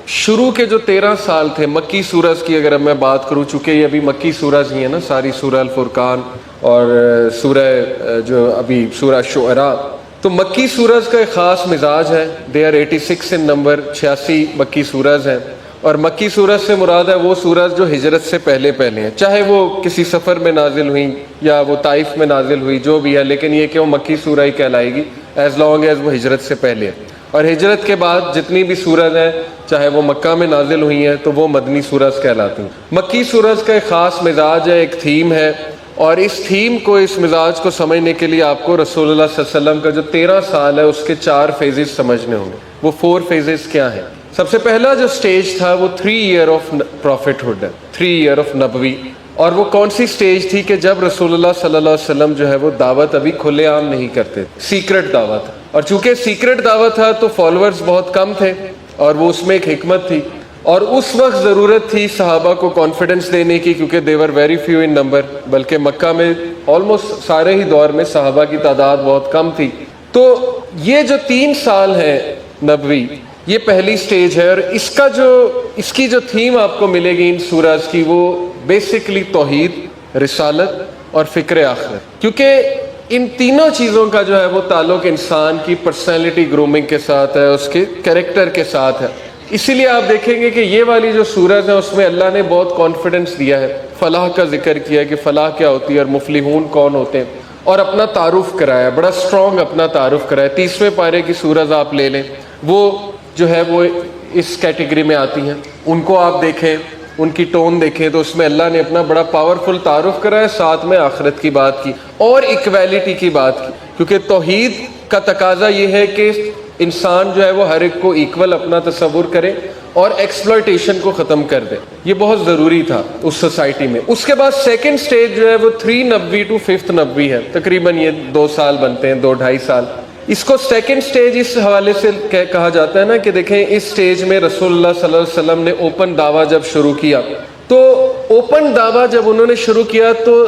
شروع کے جو 13 سال تھے مکی سورج کی، اگر میں بات کروں، چونکہ یہ ابھی مکی سورج ہی ہے نا ساری، سورہ الفرقان اور سورہ جو ابھی سورہ شعراء. تو مکی سورج کا ایک خاص مزاج ہے. دے آر 86 ان نمبر، 86 مکی سورج ہیں. اور مکی سورج سے مراد ہے وہ سورج جو ہجرت سے پہلے ہیں، چاہے وہ کسی سفر میں نازل ہوئی یا وہ طائف میں نازل ہوئی، جو بھی ہے، لیکن یہ کہ وہ مکی سورہ ہی کہلائے گی ایز لانگ ایز وہ ہجرت سے پہلے ہے. اور ہجرت کے بعد جتنی بھی سورج ہیں، چاہے وہ مکہ میں نازل ہوئی ہیں، تو وہ مدنی سورج کہلاتی ہیں. مکی سورج کا ایک خاص مزاج ہے، ایک تھیم ہے. اور اس تھیم کو، اس مزاج کو سمجھنے کے لیے آپ کو رسول اللہ صلی اللہ علیہ وسلم کا جو 13 سال ہے اس کے 4 فیزز سمجھنے ہوں گے. وہ 4 فیزز کیا ہیں؟ سب سے پہلا جو سٹیج تھا وہ 3 ایئر آف پروفٹ ہوڈ ہے، 3 ایئر آف نبوی. اور وہ کون سی سٹیج تھی کہ جب رسول اللہ صلی اللہ علیہ وسلم جو ہے وہ دعوت ابھی کھلے عام نہیں کرتے، سیکرٹ دعوت. اور چونکہ سیکرٹ دعوت تھا تو فالوورز بہت کم تھے، اور وہ اس میں ایک حکمت تھی. اور اس وقت ضرورت تھی صحابہ کو کانفیڈنس دینے کی، کیونکہ they were very few in number، بلکہ مکہ میں آلموسٹ سارے ہی دور میں صحابہ کی تعداد بہت کم تھی. تو یہ جو 3 سال ہیں نبوی، یہ پہلی سٹیج ہے. اور اس کی جو تھیم آپ کو ملے گی ان سورج کی، وہ بیسکلی توحید، رسالت اور فکر آخرت. کیونکہ ان تینوں چیزوں کا جو ہے وہ تعلق انسان کی پرسنالٹی گرومنگ کے ساتھ ہے، اس کے کریکٹر کے ساتھ ہے. اسی لیے آپ دیکھیں گے کہ یہ والی جو سورج ہے اس میں اللہ نے بہت کانفیڈنس دیا ہے، فلاح کا ذکر کیا ہے کہ فلاح کیا ہوتی ہے اور مفلحون کون ہوتے ہیں، اور اپنا تعارف کرایا، بڑا اسٹرانگ اپنا تعارف کرایا. 30ویں پارے کی سورج آپ لے لیں، وہ جو ہے وہ اس کیٹیگری میں آتی ہیں. ان کو آپ دیکھیں، ان کی ٹون دیکھیں، تو اس میں اللہ نے اپنا بڑا پاورفل تعارف کرایا، ساتھ میں آخرت کی بات کی اور ایکویلٹی کی بات کی. کیونکہ توحید کا تقاضا یہ ہے کہ انسان جو ہے وہ ہر ایک کو ایکول اپنا تصور کرے اور ایکسپلوئٹیشن کو ختم کر دے. یہ بہت ضروری تھا اس سوسائٹی میں. اس کے بعد سیکنڈ سٹیج جو ہے وہ 3 نبوی ٹو 5 نبوی ہے، تقریباً یہ 2 سال بنتے ہیں، 2-2.5 سال. اس کو سیکنڈ سٹیج اس حوالے سے کہا جاتا ہے نا کہ دیکھیں اس سٹیج میں رسول اللہ صلی اللہ علیہ وسلم نے اوپن دعویٰ جب شروع کیا، تو اوپن دعویٰ جب انہوں نے شروع کیا تو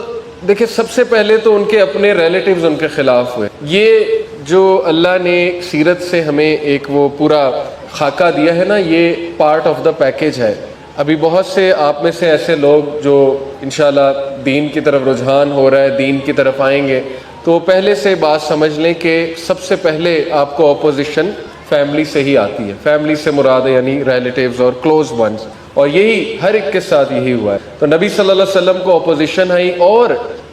دیکھیں سب سے پہلے تو ان کے اپنے ریلیٹیوز ان کے خلاف ہوئے. یہ جو اللہ نے سیرت سے ہمیں ایک وہ پورا خاکہ دیا ہے نا، یہ پارٹ آف دا پیکیج ہے. ابھی بہت سے آپ میں سے ایسے لوگ جو انشاءاللہ دین کی طرف رجحان ہو رہا ہے، دین کی طرف آئیں گے، تو پہلے سے بات سمجھ لیں کہ سب سے پہلے آپ کو اپوزیشن فیملی سے ہی آتی ہے. فیملی سے مراد ہے یعنی ریلیٹیوز اور کلوز ونز، اور یہی ہر ایک کے ساتھ یہی ہوا ہے. تو نبی صلی اللہ علیہ وسلم کو اپوزیشن آئی، اور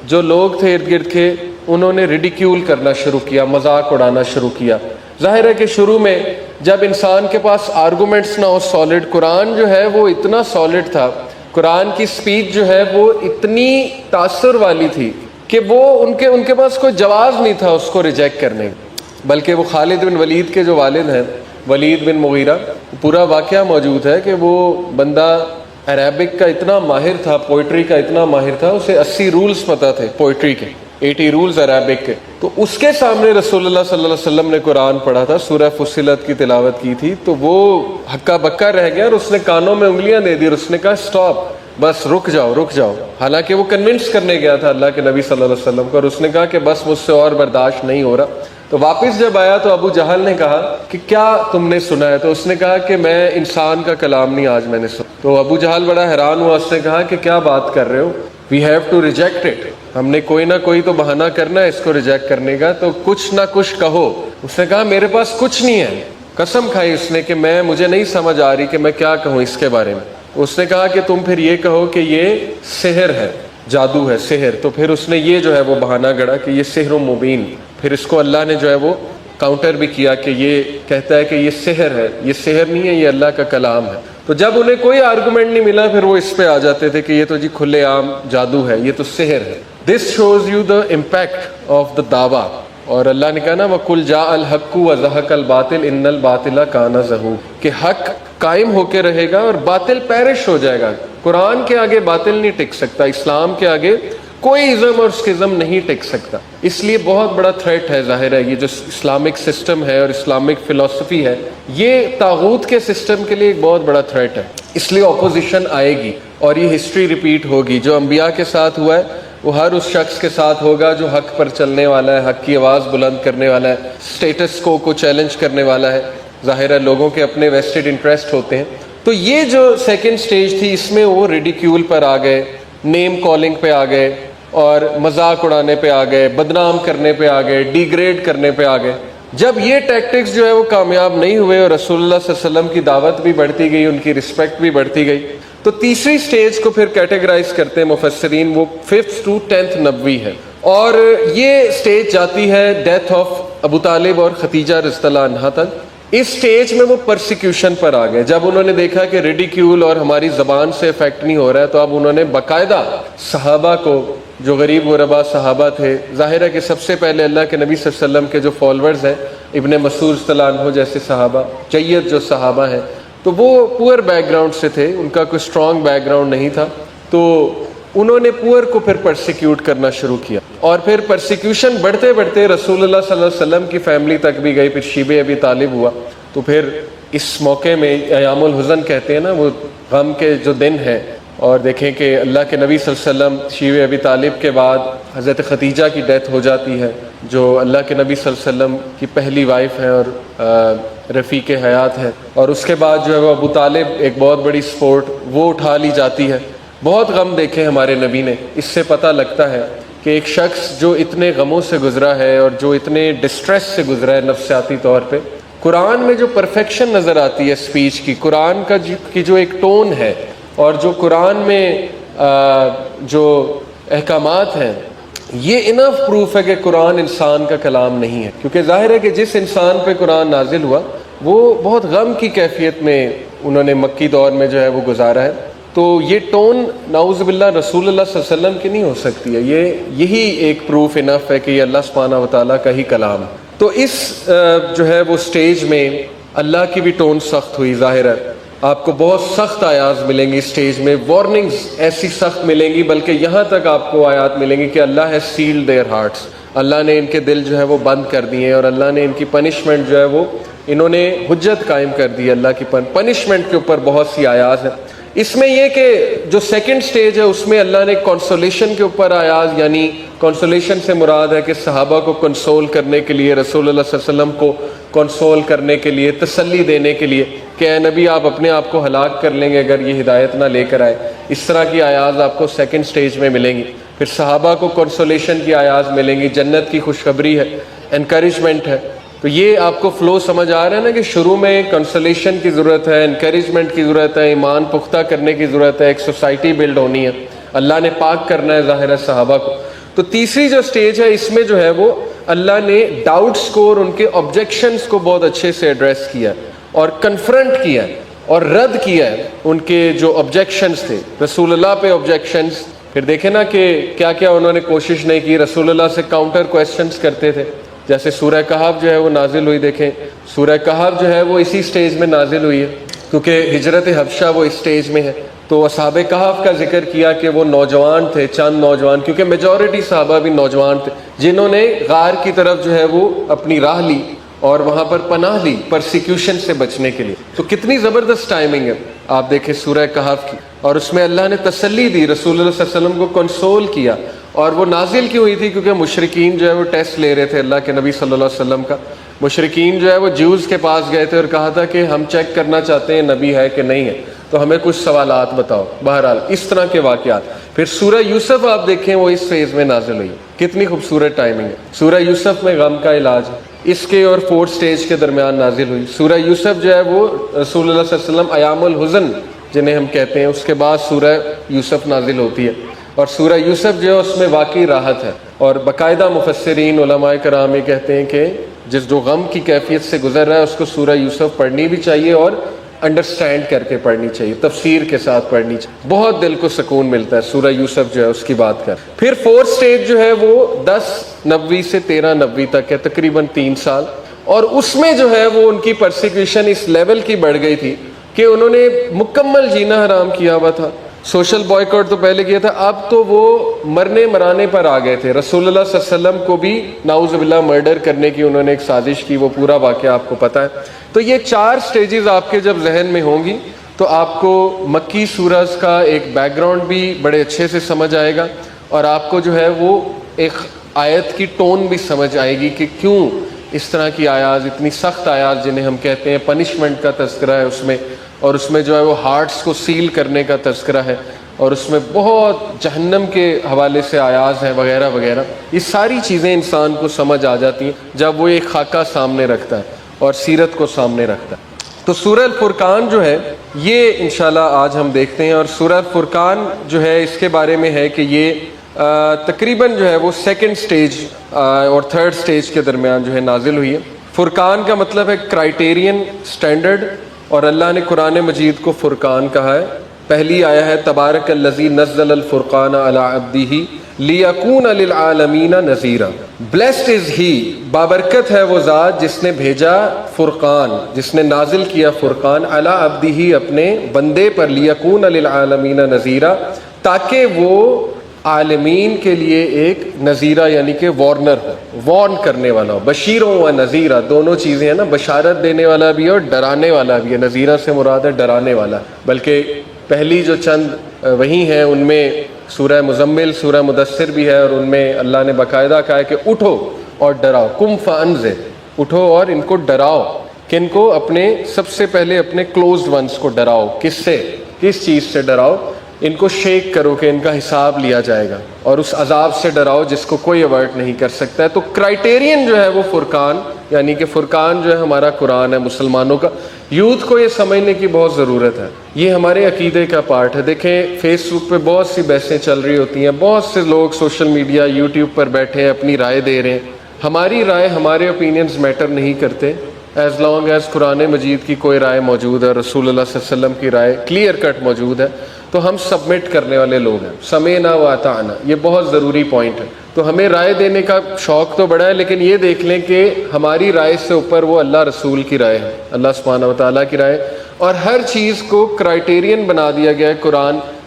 جو لوگ تھے ارد گرد کے انہوں نے ریڈیکیول کرنا شروع کیا، مذاق اڑانا شروع کیا. ظاہر ہے کہ شروع میں جب انسان کے پاس آرگومنٹس نہ ہو سالڈ، قرآن جو ہے وہ اتنا سالڈ تھا، قرآن کی سپیچ جو ہے وہ اتنی تاثر والی تھی کہ وہ ان کے پاس کوئی جواز نہیں تھا اس کو ریجیکٹ کرنے. بلکہ وہ خالد بن ولید کے جو والد ہیں، ولید بن مغیرہ، پورا واقعہ موجود ہے کہ وہ بندہ عربک کا اتنا ماہر تھا، پوئٹری کا اتنا ماہر تھا، اسے 80 رولز پتہ تھے پوئٹری کے، 80 رولز عربک کے. تو اس کے سامنے رسول اللہ صلی اللہ علیہ وسلم نے قرآن پڑھا تھا، سورہ فصلت کی تلاوت کی تھی، تو وہ ہکا بکا رہ گیا اور اس نے کانوں میں انگلیاں دے دی اور اس نے کہا اسٹاپ، بس رک جاؤ. حالانکہ وہ کنونس کرنے گیا تھا اللہ کے نبی صلی اللہ علیہ وسلم کو، اور اس نے کہا کہ بس مجھ سے اور برداشت نہیں ہو رہا. تو واپس جب آیا تو ابو جہل نے کہا کہ کیا تم نے سنا ہے؟ تو اس نے کہا کہ میں انسان کا کلام نہیں آج میں نے سنا. تو ابو جہل بڑا حیران ہوا، اس نے کہا کہ کیا بات کر رہے ہو، we have to reject it, ہم نے کوئی نہ کوئی تو بہانہ کرنا ہے اس کو ریجیکٹ کرنے کا، تو کچھ نہ کچھ کہو. اس نے کہا میرے پاس کچھ نہیں ہے. قسم کھائی اس نے کہ مجھے نہیں سمجھ آ رہی کہ میں کیا کہوں اس کے بارے میں. اس نے کہا کہ تم پھر یہ کہو کہ یہ سحر ہے، جادو ہے، سحر. تو پھر اس نے یہ جو ہے وہ بہانہ گڑا کہ یہ سحر مبین. پھر اس کو اللہ نے جو ہے وہ کاؤنٹر بھی کیا کہ یہ کہتا ہے کہ یہ سحر ہے، یہ سحر نہیں ہے، یہ اللہ کا کلام ہے. تو جب انہیں کوئی آرگومنٹ نہیں ملا پھر وہ اس پہ آ جاتے تھے کہ یہ تو جی کھلے عام جادو ہے، یہ تو سحر ہے. This shows you the impact of the دعویٰ. اور اللہ نے کہا نا وَقُلْ جَاءَ الْحَقُّ وَزَهَقَ الْبَاطِلُ إِنَّ الْبَاطِلَ كَانَ زَهُوقًا، کہ حق قائم ہو کے رہے گا اور باطل پیرش ہو جائے گا. قرآن کے آگے باطل نہیں ٹک سکتا، اسلام کے آگے کوئی ازم اور اسکزم نہیں ٹک سکتا. اس لیے بہت بڑا تھریٹ ہے. ظاہر ہے یہ جو اسلامک سسٹم ہے اور اسلامک فلسفی ہے، یہ طاغوت کے سسٹم کے لیے ایک بہت بڑا تھریٹ ہے. اس لیے اپوزیشن آئے گی اور یہ ہسٹری ریپیٹ ہوگی. جو انبیاء کے ساتھ ہوا ہے وہ ہر اس شخص کے ساتھ ہوگا جو حق پر چلنے والا ہے، حق کی آواز بلند کرنے والا ہے، سٹیٹس کو چیلنج کرنے والا ہے. ظاہر ہے لوگوں کے اپنے ویسٹڈ انٹرسٹ ہوتے ہیں. تو یہ جو سیکنڈ سٹیج تھی اس میں وہ ریڈیکیول پر آ گئے، نیم کالنگ پہ آ گئے، اور مذاق اڑانے پہ آ گئے، بدنام کرنے پہ آ گئے، ڈیگریڈ کرنے پہ آ گئے. جب یہ ٹیکٹکس جو ہے وہ کامیاب نہیں ہوئے اور رسول اللہ صلی اللہ علیہ وسلم کی دعوت بھی بڑھتی گئی، ان کی رسپیکٹ بھی بڑھتی گئی، تو تیسری سٹیج کو پھر کیٹیگرائز کرتے ہیں مفسرین، وہ 5th to 10th نبوی ہے. اور یہ سٹیج جاتی ہے ڈیتھ آف ابو طالب اور ختیجہ رضی اللہ عنہا تک. اس سٹیج میں وہ پرسیکیوشن پر آ گئے. جب انہوں نے دیکھا کہ ریڈیکیول اور ہماری زبان سے افیکٹ نہیں ہو رہا ہے تو اب انہوں نے باقاعدہ صحابہ کو، جو غریب غربا صحابہ تھے، ظاہر ہے کہ سب سے پہلے اللہ کے نبی صلی اللہ علیہ وسلم کے جو فالوورز ہیں، ابن مسعود رضی اللہ عنہ جیسے صحابہ، جید جو صحابہ ہیں، تو وہ پور بیک گراؤنڈ سے تھے، ان کا کوئی اسٹرانگ بیک گراؤنڈ نہیں تھا. تو انہوں نے پور کو پھر پرسیکیوٹ کرنا شروع کیا، اور پھر پرسیکیوشن بڑھتے بڑھتے رسول اللہ صلی اللہ علیہ وسلم کی فیملی تک بھی گئی. پھر شیب ابی طالب ہوا. تو پھر اس موقع میں ایام الحزن کہتے ہیں نا، وہ غم کے جو دن ہیں، اور دیکھیں کہ اللہ کے نبی صلی اللہ علیہ وسلم، شیب ابی طالب کے بعد حضرت ختیجہ کی ڈیتھ ہو جاتی ہے، جو اللہ کے نبی صلی اللہ علیہ وسلم کی پہلی وائف ہیں اور رفیق حیات ہے. اور اس کے بعد جو ہے وہ ابو طالب، ایک بہت بڑی سپورٹ وہ اٹھا لی جاتی ہے. بہت غم دیکھے ہمارے نبی نے. اس سے پتہ لگتا ہے کہ ایک شخص جو اتنے غموں سے گزرا ہے اور جو اتنے ڈسٹریس سے گزرا ہے نفسیاتی طور پہ، قرآن میں جو پرفیکشن نظر آتی ہے اسپیچ کی، قرآن کی جو ایک ٹون ہے، اور جو قرآن میں جو احکامات ہیں، یہ انف پروف ہے کہ قرآن انسان کا کلام نہیں ہے. کیونکہ ظاہر ہے کہ جس انسان پہ قرآن نازل ہوا وہ بہت غم کی کیفیت میں انہوں نے مکی دور میں جو ہے وہ گزارا ہے. تو یہ ٹون نعوذ باللہ رسول اللہ صلی اللہ علیہ وسلم کی نہیں ہو سکتی ہے. یہی ایک پروف انف ہے کہ یہ اللہ سبحانہ و تعالیٰ کا ہی کلام ہے. تو اس جو ہے وہ سٹیج میں اللہ کی بھی ٹون سخت ہوئی. ظاہر ہے آپ کو بہت سخت آیات ملیں گی اسٹیج میں، وارننگز ایسی سخت ملیں گی، بلکہ یہاں تک آپ کو آیات ملیں گی کہ اللہ ہیز سیلڈ دیئر ہارٹس. اللہ نے ان کے دل جو ہے وہ بند کر دیے اور اللہ نے ان کی پنشمنٹ جو ہے وہ انہوں نے حجت قائم کر دی اللہ کی پنشمنٹ کے اوپر بہت سی آیات ہیں. اس میں یہ کہ جو سیکنڈ سٹیج ہے اس میں اللہ نے کنسولیشن کے اوپر آیات، یعنی کنسولیشن سے مراد ہے کہ صحابہ کو کنسول کرنے کے لیے، رسول اللہ صلی اللہ علیہ وسلم کو کنسول کرنے کے لیے، تسلی دینے کے لیے کہ اے نبی آپ اپنے آپ کو ہلاک کر لیں گے اگر یہ ہدایت نہ لے کر آئے. اس طرح کی آیات آپ کو سیکنڈ سٹیج میں ملیں گی. پھر صحابہ کو کنسولیشن کی آیات ملیں گی، جنت کی خوشخبری ہے، انکریجمنٹ ہے. تو یہ آپ کو فلو سمجھ آ رہا ہے نا کہ شروع میں کنسولیشن کی ضرورت ہے، انکریجمنٹ کی ضرورت ہے، ایمان پختہ کرنے کی ضرورت ہے، ایک سوسائٹی بلڈ ہونی ہے، اللہ نے پاک کرنا ہے ظاہر ہے صحابہ کو. تو تیسری جو سٹیج ہے اس میں جو ہے وہ اللہ نے ڈاؤٹس کو اور ان کے آبجیکشنز کو بہت اچھے سے ایڈریس کیا اور کنفرنٹ کیا اور رد کیا ہے ان کے جو آبجیکشنز تھے، رسول اللہ پہ آبجیکشنز. پھر دیکھیں نا کہ کیا کیا انہوں نے کوشش نہیں کی، رسول اللہ سے کاؤنٹر کویسچنز کرتے تھے. جیسے سورہ کہف جو ہے وہ نازل ہوئی، دیکھیں سورہ کہف جو ہے وہ اسی سٹیج میں نازل ہوئی ہے کیونکہ ہجرت حبشہ وہ اس سٹیج میں ہے. تو اصحاب کہف کا ذکر کیا کہ وہ نوجوان تھے، چند نوجوان، کیونکہ میجورٹی صحابہ بھی نوجوان تھے جنہوں نے غار کی طرف جو ہے وہ اپنی راہ لی اور وہاں پر پناہ لی پرسیکیوشن سے بچنے کے لیے. تو کتنی زبردست ٹائمنگ ہے آپ دیکھیں سورہ کہف کی. اور اس میں اللہ نے تسلی دی، رسول اللہ صلی اللہ علیہ وسلم کو کنسول کیا. اور وہ نازل کیوں ہوئی تھی؟ کیونکہ مشرکین جو ہے وہ ٹیسٹ لے رہے تھے اللہ کے نبی صلی اللہ علیہ وسلم کا. مشرکین جو ہے وہ جیوز کے پاس گئے تھے اور کہا تھا کہ ہم چیک کرنا چاہتے ہیں نبی ہے کہ نہیں ہے، تو ہمیں کچھ سوالات بتاؤ. بہرحال اس طرح کے واقعات. پھر سورہ یوسف آپ دیکھیں وہ اس فیز میں نازل ہوئی. کتنی خوبصورت ٹائمنگ ہے. سورہ یوسف میں غم کا علاج ہے، اس کے اور فورتھ سٹیج کے درمیان نازل ہوئی. سورہ یوسف جو ہے وہ رسول اللہ صلی اللہ علیہ وسلم ایام الحزن جنہیں ہم کہتے ہیں، اس کے بعد سورہ یوسف نازل ہوتی ہے. اور سورہ یوسف جو ہے اس میں واقعی راحت ہے. اور باقاعدہ مفسرین علماء کرام یہ کہتے ہیں کہ جو غم کی کیفیت سے گزر رہا ہے اس کو سورہ یوسف پڑھنی بھی چاہیے اور انڈرسٹینڈ کر کے پڑھنی چاہیے، تفسیر کے ساتھ پڑھنی چاہیے. بہت دل کو سکون ملتا ہے سورہ یوسف جو ہے اس کی بات کر. پھر فورتھ سٹیج جو ہے وہ 1090 سے 1390 تک ہے، تقریباً 3 سال. اور اس میں جو ہے وہ ان کی پرسیکیوشن اس لیول کی بڑھ گئی تھی کہ انہوں نے مکمل جینا حرام کیا ہوا تھا. سوشل بوائکاٹ تو پہلے کیا تھا، اب تو وہ مرنے مرانے پر آ گئے تھے. رسول اللہ صلی اللہ علیہ وسلم کو بھی نعوذ باللہ مرڈر کرنے کی انہوں نے ایک سازش کی، وہ پورا واقعہ آپ کو پتہ ہے. تو یہ 4 سٹیجز آپ کے جب ذہن میں ہوں گی تو آپ کو مکی سورج کا ایک بیک گراؤنڈ بھی بڑے اچھے سے سمجھ آئے گا اور آپ کو جو ہے وہ ایک آیت کی ٹون بھی سمجھ آئے گی کہ کیوں اس طرح کی آیات، اتنی سخت آیات جنہیں ہم کہتے ہیں پنشمنٹ کا تذکرہ ہے اس میں، اور اس میں جو ہے وہ ہارٹس کو سیل کرنے کا تذکرہ ہے، اور اس میں بہت جہنم کے حوالے سے آیات ہیں وغیرہ وغیرہ. یہ ساری چیزیں انسان کو سمجھ آ جاتی ہیں جب وہ ایک خاکہ سامنے رکھتا ہے اور سیرت کو سامنے رکھتا ہے. تو سورہ الفرقان جو ہے یہ انشاءاللہ آج ہم دیکھتے ہیں. اور سورہ الفرقان جو ہے اس کے بارے میں ہے کہ یہ تقریباً جو ہے وہ سیکنڈ سٹیج اور تھرڈ سٹیج کے درمیان جو ہے نازل ہوئی ہے. فرقان کا مطلب ہے کرائٹیرین، سٹینڈرڈ، اور اللہ نے قرآن مجید کو فرقان کہا ہے. پہلی آیا ہے تبارک الذی نزل الفرقان علی عبدہ لیکون للعالمین نذیرا. بلیسڈ از ہی، بابرکت ہے وہ ذات جس نے بھیجا فرقان، جس نے نازل کیا فرقان علی عبدہ اپنے بندے پر، لیکون للعالمین نذیرا، تاکہ وہ عالمین کے لیے ایک نذیرہ یعنی کہ وارنر ہو، وارن کرنے والا ہو. بشیروں و نذیرہ دونوں چیزیں ہیں نا، بشارت دینے والا بھی اور ڈرانے والا بھی ہے. نذیرہ سے مراد ہے ڈرانے والا. بلکہ پہلی جو چند وہی ہیں ان میں سورہ مزمل، سورہ مدثر بھی ہے، اور ان میں اللہ نے باقاعدہ کہا ہے کہ اٹھو اور ڈراؤ. قم فانذر، اٹھو اور ان کو ڈراؤ. کن کو؟ اپنے سب سے پہلے اپنے کلوزڈ ونس کو ڈراؤ. کس سے؟ کس چیز سے ڈراؤ؟ ان کو شیک کرو کہ ان کا حساب لیا جائے گا، اور اس عذاب سے ڈراؤ جس کو کوئی اوائڈ نہیں کر سکتا ہے. تو کرائٹیرین جو ہے وہ فرقان، یعنی کہ فرقان جو ہے ہمارا قرآن ہے مسلمانوں کا. یوتھ کو یہ سمجھنے کی بہت ضرورت ہے، یہ ہمارے عقیدے کا پارٹ ہے. دیکھیں فیس بک پہ بہت سی بحثیں چل رہی ہوتی ہیں، بہت سے لوگ سوشل میڈیا یوٹیوب پر بیٹھے ہیں اپنی رائے دے رہے ہیں. ہماری رائے، ہمارے اوپینینز میٹر نہیں کرتے ایز لانگ ایز قرآن مجید کی کوئی رائے موجود ہے، رسول اللہ صلی اللہ علیہ وسلم کی رائے کلیئر کٹ موجود ہے، تو ہم سبمٹ کرنے والے لوگ ہیں. سمعنا و اطعنا، یہ بہت ضروری پوائنٹ ہے. تو ہمیں رائے دینے کا شوق تو بڑا ہے، لیکن یہ دیکھ لیں کہ ہماری رائے سے اوپر وہ اللہ رسول کی رائے ہے، اللہ سبحانہ و تعالیٰ کی رائے. اور ہر چیز کو کرائٹیرین بنا دیا گیا ہے.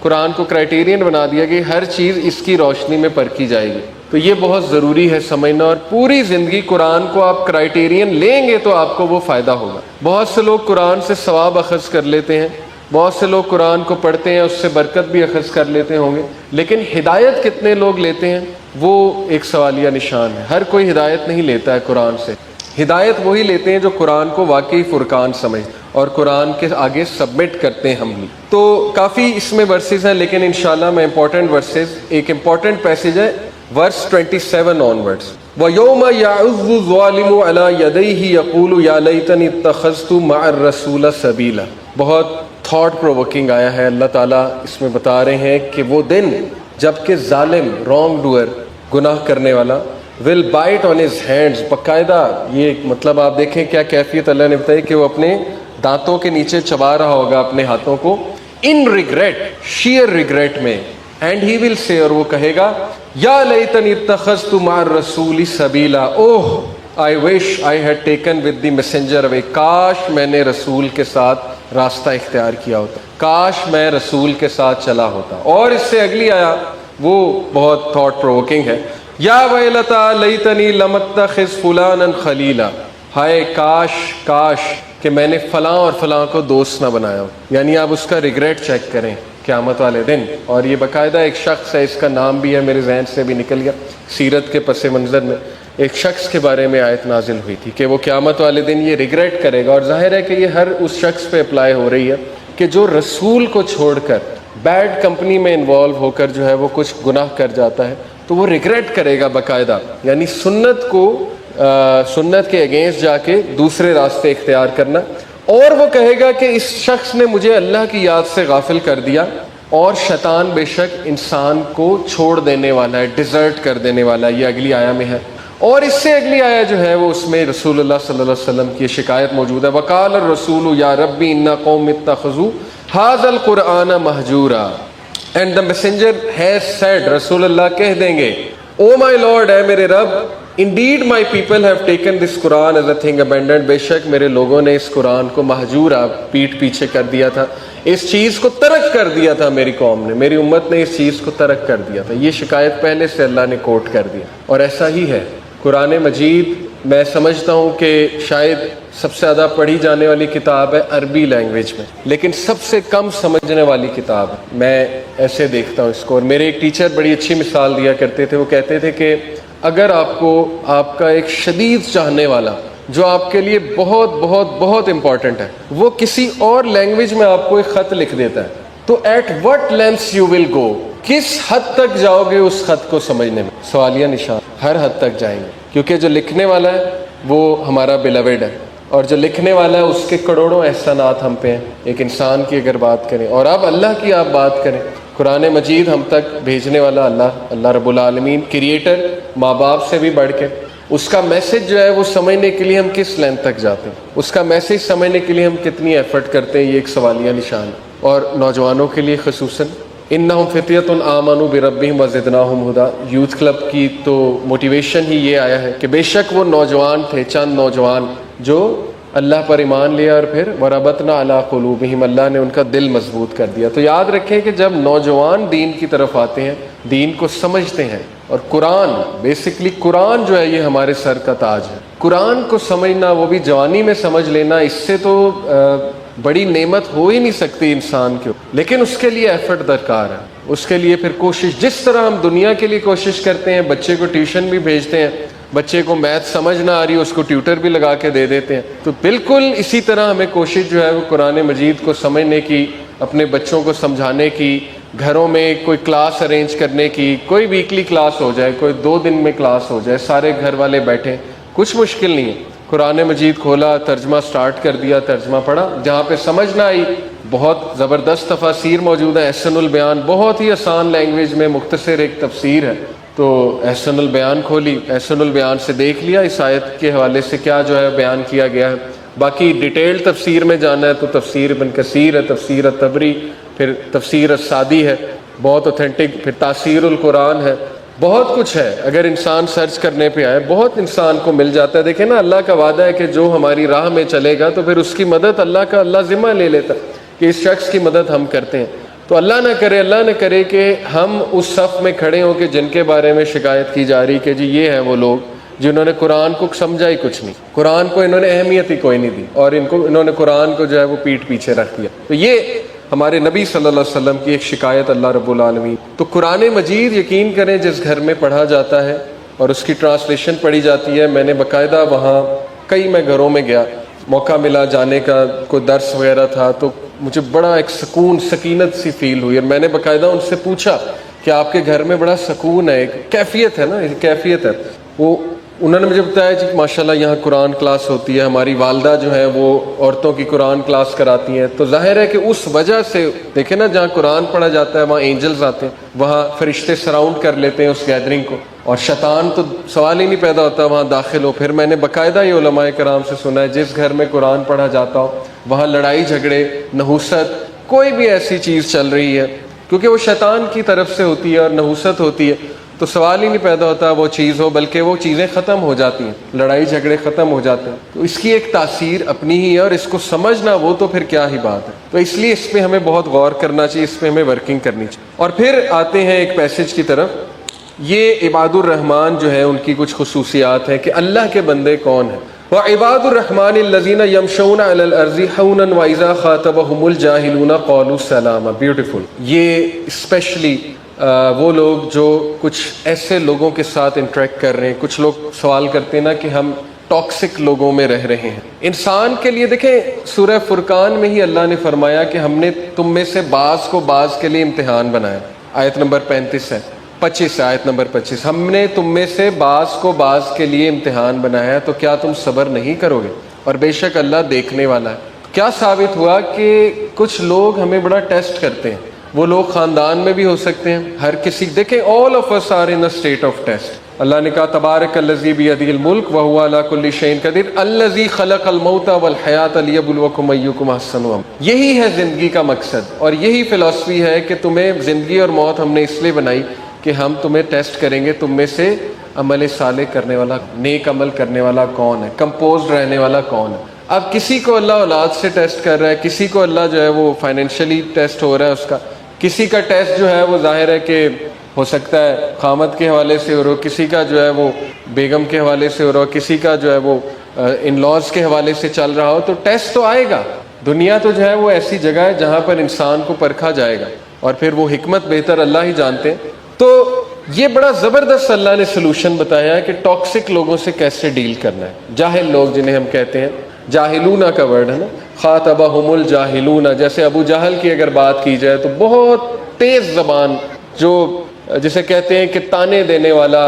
قرآن کو کرائٹیرین بنا دیا کہ ہر چیز اس کی روشنی میں پرکھی جائے گی. تو یہ بہت ضروری ہے سمجھنا، اور پوری زندگی قرآن کو آپ کرائیٹیرین لیں گے تو آپ کو وہ فائدہ ہوگا۔ بہت سے لوگ قرآن سے ثواب اخذ کر لیتے ہیں، بہت سے لوگ قرآن کو پڑھتے ہیں، اس سے برکت بھی اخذ کر لیتے ہوں گے، لیکن ہدایت کتنے لوگ لیتے ہیں وہ ایک سوالیہ نشان ہے۔ ہر کوئی ہدایت نہیں لیتا ہے قرآن سے، ہدایت وہی لیتے ہیں جو قرآن کو واقعی فرقان سمجھ اور قرآن کے آگے سبمٹ کرتے ہیں ہم بھی۔ تو کافی اس میں ورسز ہیں، لیکن انشاءاللہ میں امپورٹنٹ ورسز، ایک امپورٹنٹ پیسج ہے ورس 27 آنورڈز، وَيَوْمَ يَعُضُّ الظَّالِمُ عَلَى يَدَيْهِ يَقُولُ يَا لَيْتَنِي اتَّخَذْتُ مَعَ الرَّسُولِ سَبِيلًا۔ بہت تھاٹ پرووکنگ آیا ہے، اللہ تعالیٰ اس میں بتا رہے ہیں کہ وہ دن جب کہ ظالم، رانگ ڈوئر، گناہ کرنے والا will bite on his hands، باقاعدہ یہ مطلب آپ دیکھیں کیا کیفیت اللہ نے بتائی کہ وہ اپنے دانتوں کے نیچے چبا رہا ہوگا اپنے ہاتھوں کو، ان ریگریٹ، شیئر ریگریٹ میں، اینڈ ہی ول سے، اور وہ کہے گا یا لیتنی اتخذت مع الرسول سبیلا، اوہ I wish I had taken with the messenger away، کاش میں نے رسول کے ساتھ راستہ اختیار کیا ہوتا، کاش میں رسول کے ساتھ چلا ہوتا۔ اور اس سے اگلی آیا وہ بہت تھاٹ پرووکنگ ہے، یا ویلتا لیتنی لم اتخذ فلانا خلیلا، ہائے کاش کاش کہ میں نے فلاں اور فلاں کو دوست نہ بنایا ہو۔ یعنی آپ اس کا ریگریٹ چیک کریں قیامت والے دن، اور یہ باقاعدہ ایک شخص ہے، اس کا نام بھی ہے، میرے ذہن سے بھی نکل گیا، سیرت کے پس منظر میں ایک شخص کے بارے میں آیت نازل ہوئی تھی کہ وہ قیامت والے دن یہ ریگریٹ کرے گا، اور ظاہر ہے کہ یہ ہر اس شخص پہ اپلائی ہو رہی ہے کہ جو رسول کو چھوڑ کر بیڈ کمپنی میں انوالو ہو کر جو ہے وہ کچھ گناہ کر جاتا ہے تو وہ ریگریٹ کرے گا باقاعدہ، یعنی سنت کے اگینسٹ جا کے دوسرے راستے اختیار کرنا، اور وہ کہے گا کہ اس شخص نے مجھے اللہ کی یاد سے غافل کر دیا، اور شیطان بے شک انسان کو چھوڑ دینے والا ہے، ڈیزرٹ کر دینے والا ہے، یہ اگلی آیا میں ہے۔ اور اس سے اگلی آیا جو ہے وہ اس میں رسول اللہ صلی اللہ علیہ وسلم کی شکایت موجود ہے، وقال الرسول یا ربی ان قوم اتخذوا ھذا القرآن مہجورا، and the messenger has said, رسول اللہ کہہ دیں گے، او مائی لارڈ، اے میرے رب، indeed my people have taken this Quran as a thing abandoned, بے شک میرے لوگوں نے اس قرآن کو مہجورا، پیٹ پیچھے کر دیا تھا، اس چیز کو ترک کر دیا تھا، میری قوم نے، میری امت نے اس چیز کو ترک کر دیا تھا۔ یہ شکایت پہلے سے اللہ نے کوٹ کر دیا، اور ایسا ہی ہے۔ قرآن مجید میں سمجھتا ہوں کہ شاید سب سے زیادہ پڑھی جانے والی کتاب ہے عربی لینگویج میں، لیکن سب سے کم سمجھنے والی کتاب ہے، میں ایسے دیکھتا ہوں اس کو۔ اور میرے ایک ٹیچر بڑی اچھی مثال دیا کرتے تھے، وہ کہتے تھے کہ اگر آپ کو آپ کا ایک شدید چاہنے والا جو آپ کے لیے بہت بہت بہت امپورٹنٹ ہے، وہ کسی اور لینگویج میں آپ کو ایک خط لکھ دیتا ہے، تو at what lengths you will go, کس حد تک جاؤ گے اس خط کو سمجھنے میں؟ سوالیہ نشان، ہر حد تک جائیں گے، کیونکہ جو لکھنے والا ہے وہ ہمارا بیلوڈ ہے، اور جو لکھنے والا ہے اس کے کروڑوں احسانات ہم پہ ہیں۔ ایک انسان کی اگر بات کریں، اور اب اللہ کی آپ بات کریں، قرآن مجید ہم تک بھیجنے والا اللہ رب العالمین، کریٹر، ماں باپ سے بھی بڑھ کے، اس کا میسج جو ہے وہ سمجھنے کے لیے ہم کس لینتھ تک جاتے ہیں، اس کا میسج سمجھنے کے لیے ہم کتنی ایفرٹ کرتے ہیں، یہ ایک سوالیہ نشان ہے۔ اور نوجوانوں کے لیے خصوصاً، انہم فطیۃ آمنوا بربہم وزدناہم ہدی، یوتھ کلب کی تو موٹیویشن ہی یہ آیا ہے کہ بے شک وہ نوجوان تھے، چند نوجوان جو اللہ پر ایمان لیا، اور پھر وربطنا علی قلوبہم، اللہ نے ان کا دل مضبوط کر دیا۔ تو یاد رکھیں کہ جب نوجوان دین کی طرف آتے ہیں، دین کو سمجھتے ہیں، اور قرآن، بیسکلی قرآن جو ہے یہ ہمارے سر کا تاج ہے، قرآن کو سمجھنا، وہ بھی جوانی میں سمجھ لینا، اس سے تو بڑی نعمت ہو ہی نہیں سکتی انسان کی، لیکن اس کے لیے ایفرٹ درکار ہے، اس کے لیے پھر کوشش، جس طرح ہم دنیا کے لیے کوشش کرتے ہیں، بچے کو ٹیوشن بھی بھیجتے ہیں، بچے کو میتھ سمجھ نہ آ رہی اس کو ٹیوٹر بھی لگا کے دے دیتے ہیں، تو بالکل اسی طرح ہمیں کوشش جو ہے وہ قرآن مجید کو سمجھنے کی، اپنے بچوں کو سمجھانے کی، گھروں میں کوئی کلاس ارینج کرنے کی، کوئی ویکلی کلاس ہو جائے، کوئی 2 دن میں کلاس ہو جائے، سارے گھر والے بیٹھیں، کچھ مشکل نہیں ہے، قرآن مجید کھولا، ترجمہ سٹارٹ کر دیا، ترجمہ پڑھا، جہاں پہ سمجھ نہ آئی، بہت زبردست تفاسیر موجود ہیں، احسن البیان، بہت ہی آسان لینگویج میں مختصر ایک تفسیر ہے، تو احسن البیان کھولی، احسن البیان سے دیکھ لیا اس آیت کے حوالے سے کیا جو ہے بیان کیا گیا ہے۔ باقی ڈیٹیل تفسیر میں جانا ہے تو تفسیر ابن کثیر ہے، تفسیر الطبری، پھر تفسیر السعدی ہے، بہت اوتھینٹک، پھر تاثیر القرآن ہے، بہت کچھ ہے، اگر انسان سرچ کرنے پہ آئے بہت انسان کو مل جاتا ہے۔ دیکھیں نا، اللہ کا وعدہ ہے کہ جو ہماری راہ میں چلے گا تو پھر اس کی مدد اللہ ذمہ لے لیتا ہے کہ اس شخص کی مدد ہم کرتے ہیں۔ تو اللہ نہ کرے کہ ہم اس صف میں کھڑے ہوں کہ جن کے بارے میں شکایت کی جا رہی کہ جی یہ ہیں وہ لوگ جنہوں نے قرآن کو سمجھا ہی کچھ نہیں، قرآن کو انہوں نے اہمیت ہی کوئی نہیں دی، اور انہوں نے قرآن کو جو ہے وہ پیٹھ پیچھے رکھ دیا۔ تو یہ ہمارے نبی صلی اللہ علیہ وسلم کی ایک شکایت اللہ رب العالمین۔ تو قرآن مجید یقین کریں جس گھر میں پڑھا جاتا ہے اور اس کی ٹرانسلیشن پڑھی جاتی ہے، میں نے باقاعدہ وہاں میں گھروں میں گیا، موقع ملا جانے کا، کوئی درس وغیرہ تھا، تو مجھے بڑا ایک سکون، سکینت سی فیل ہوئی، اور میں نے باقاعدہ ان سے پوچھا کہ آپ کے گھر میں بڑا سکون ہے، ایک کیفیت ہے نا، ایک کیفیت ہے۔ وہ انہوں نے مجھے بتایا جی ماشاءاللہ یہاں قرآن کلاس ہوتی ہے، ہماری والدہ جو ہے وہ عورتوں کی قرآن کلاس کراتی ہیں، تو ظاہر ہے کہ اس وجہ سے دیکھیں نا جہاں قرآن پڑھا جاتا ہے وہاں اینجلز آتے ہیں، وہاں فرشتے سراؤنڈ کر لیتے ہیں اس گیدرنگ کو، اور شیطان تو سوال ہی نہیں پیدا ہوتا وہاں داخل ہو۔ پھر میں نے باقاعدہ یہ علماء کرام سے سنا ہے جس گھر میں قرآن پڑھا جاتا ہو وہاں لڑائی جھگڑے، نحوست، کوئی بھی ایسی چیز چل رہی ہے کیونکہ وہ شیطان کی طرف سے ہوتی ہے اور نحوست ہوتی ہے، تو سوال ہی نہیں پیدا ہوتا وہ چیز ہو، بلکہ وہ چیزیں ختم ہو جاتی ہیں، لڑائی جھگڑے ختم ہو جاتے ہیں۔ تو اس کی ایک تاثیر اپنی ہی ہے، اور اس کو سمجھنا وہ تو پھر کیا ہی بات ہے۔ تو اس لیے اس پہ ہمیں بہت غور کرنا چاہیے، اس پہ ہمیں ورکنگ کرنی چاہیے۔ اور پھر آتے ہیں ایک پیسج کی طرف، یہ عباد الرحمن جو ہے ان کی کچھ خصوصیات ہیں کہ اللہ کے بندے کون ہیں۔ وَعِبَادُ الرَّحْمَنِ الَّذِينَ يَمْشُونَ عَلَى الْأَرْضِ حَوْنًا وَإِذَا خَاطَبَهُمُ الْجَاهِلُونَ قَالُوا سَلَامًا۔ بیوٹیفل۔ یہ اسپیشلی وہ لوگ جو کچھ ایسے لوگوں کے ساتھ انٹریکٹ کر رہے ہیں، کچھ لوگ سوال کرتے ہیں نا کہ ہم ٹاکسک لوگوں میں رہ رہے ہیں۔ انسان کے لیے دیکھیں سورہ فرقان میں ہی اللہ نے فرمایا کہ ہم نے تم میں سے بعض کو بعض کے لیے امتحان بنایا، آیت نمبر 25 آیت نمبر 25، ہم نے تم میں سے بعض کو بعض کے لیے امتحان بنایا، تو کیا تم صبر نہیں کرو گے؟ اور بے شک اللہ دیکھنے والا ہے۔ کیا ثابت ہوا کہ کچھ لوگ ہمیں بڑا ٹیسٹ کرتے ہیں، وہ لوگ خاندان میں بھی ہو سکتے ہیں، ہر کسی، دیکھیں all of us are in a state of test۔ اللہ نے کہا تبارک الذی بیدہ الملک وہو علی کل شیء قدیر الذی خلق الموت والحیاۃ لیبلوکم ایکم احسن عملا۔ یہی ہے زندگی کا مقصد، اور یہی فلسفی ہے کہ تمہیں زندگی اور موت ہم نے اس لیے بنائی کہ ہم تمہیں ٹیسٹ کریں گے، تم میں سے عمل صالح کرنے والا، نیک عمل کرنے والا کون ہے، کمپوزڈ رہنے والا کون ہے۔ اب کسی کو اللہ اولاد سے ٹیسٹ کر رہا ہے، کسی کو اللہ جو ہے وہ فائنینشلی ٹیسٹ ہو رہا ہے اس کا، کسی کا ٹیسٹ جو ہے وہ ظاہر ہے کہ ہو سکتا ہے خامد کے حوالے سے ہو رہا ہو، کسی کا جو ہے وہ بیگم کے حوالے سے ہو رہا ہو، کسی کا جو ہے وہ ان لاز کے حوالے سے چل رہا ہو، تو ٹیسٹ تو آئے گا۔ دنیا تو جو ہے وہ ایسی جگہ ہے جہاں پر انسان کو پرکھا جائے گا، اور پھر وہ حکمت بہتر اللہ ہی جانتے ہیں۔ تو یہ بڑا زبردست اللہ نے سلوشن بتایا ہے کہ ٹاکسک لوگوں سے کیسے ڈیل کرنا ہے۔ جاہل لوگ جنہیں ہم کہتے ہیں، جاہلون کا ورڈ ہے نا، خاطبہم الجاہلون، جیسے ابو جہل کی اگر بات کی جائے تو بہت تیز زبان، جو جسے کہتے ہیں کہ تانے دینے والا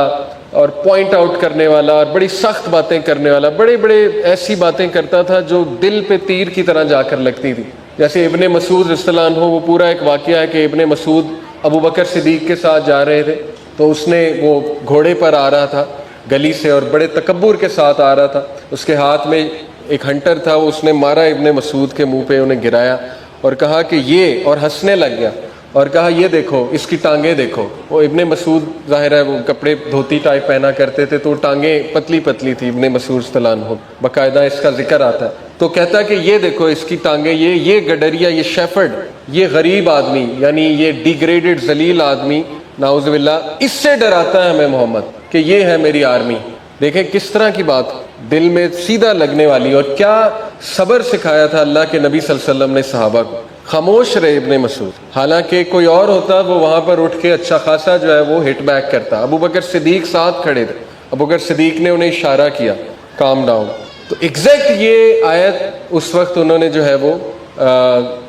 اور پوائنٹ آؤٹ کرنے والا اور بڑی سخت باتیں کرنے والا، بڑے ایسی باتیں کرتا تھا جو دل پہ تیر کی طرح جا کر لگتی تھی۔ جیسے ابن مسعود رضی اللہ عنہ، وہ پورا ایک واقعہ ہے کہ ابن مسعود ابو بکر صدیق کے ساتھ جا رہے تھے، تو اس نے وہ گھوڑے پر آ رہا تھا گلی سے اور بڑے تکبر کے ساتھ آ رہا تھا، اس کے ہاتھ میں ایک ہنٹر تھا، وہ اس نے مارا ابن مسعود کے منہ پہ، انہیں گرایا اور کہا کہ یہ، اور ہنسنے لگ گیا اور کہا یہ دیکھو اس کی ٹانگیں دیکھو۔ وہ ابن مسعود ظاہر ہے وہ کپڑے دھوتی ٹائپ پہنا کرتے تھے، تو ٹانگیں پتلی پتلی تھی ابن مسعود صلی اللہ عنہ، باقاعدہ اس کا ذکر آتا ہے۔ تو کہتا ہے کہ یہ دیکھو اس کی ٹانگیں، یہ گڈریا، یہ شیفرڈ، یہ غریب آدمی، یعنی یہ ڈیگریڈڈ ذلیل آدمی، نعوذ باللہ، اس سے ڈراتا ہے ہمیں محمد کہ یہ ہے میری آرمی۔ دیکھیں کس طرح کی بات، دل میں سیدھا لگنے والی، اور کیا صبر سکھایا تھا اللہ کے نبی صلی اللہ علیہ وسلم نے صحابہ کو۔ خاموش رہے ابن مسعود، حالانکہ کوئی اور ہوتا وہ وہاں پر اٹھ کے اچھا خاصا جو ہے وہ ہٹ بیک کرتا۔ ابو بکر صدیق ساتھ کھڑے تھے، ابو بکر صدیق نے انہیں اشارہ کیا کام ڈاؤن۔ تو ایگزیکٹ یہ آیت اس وقت انہوں نے جو ہے وہ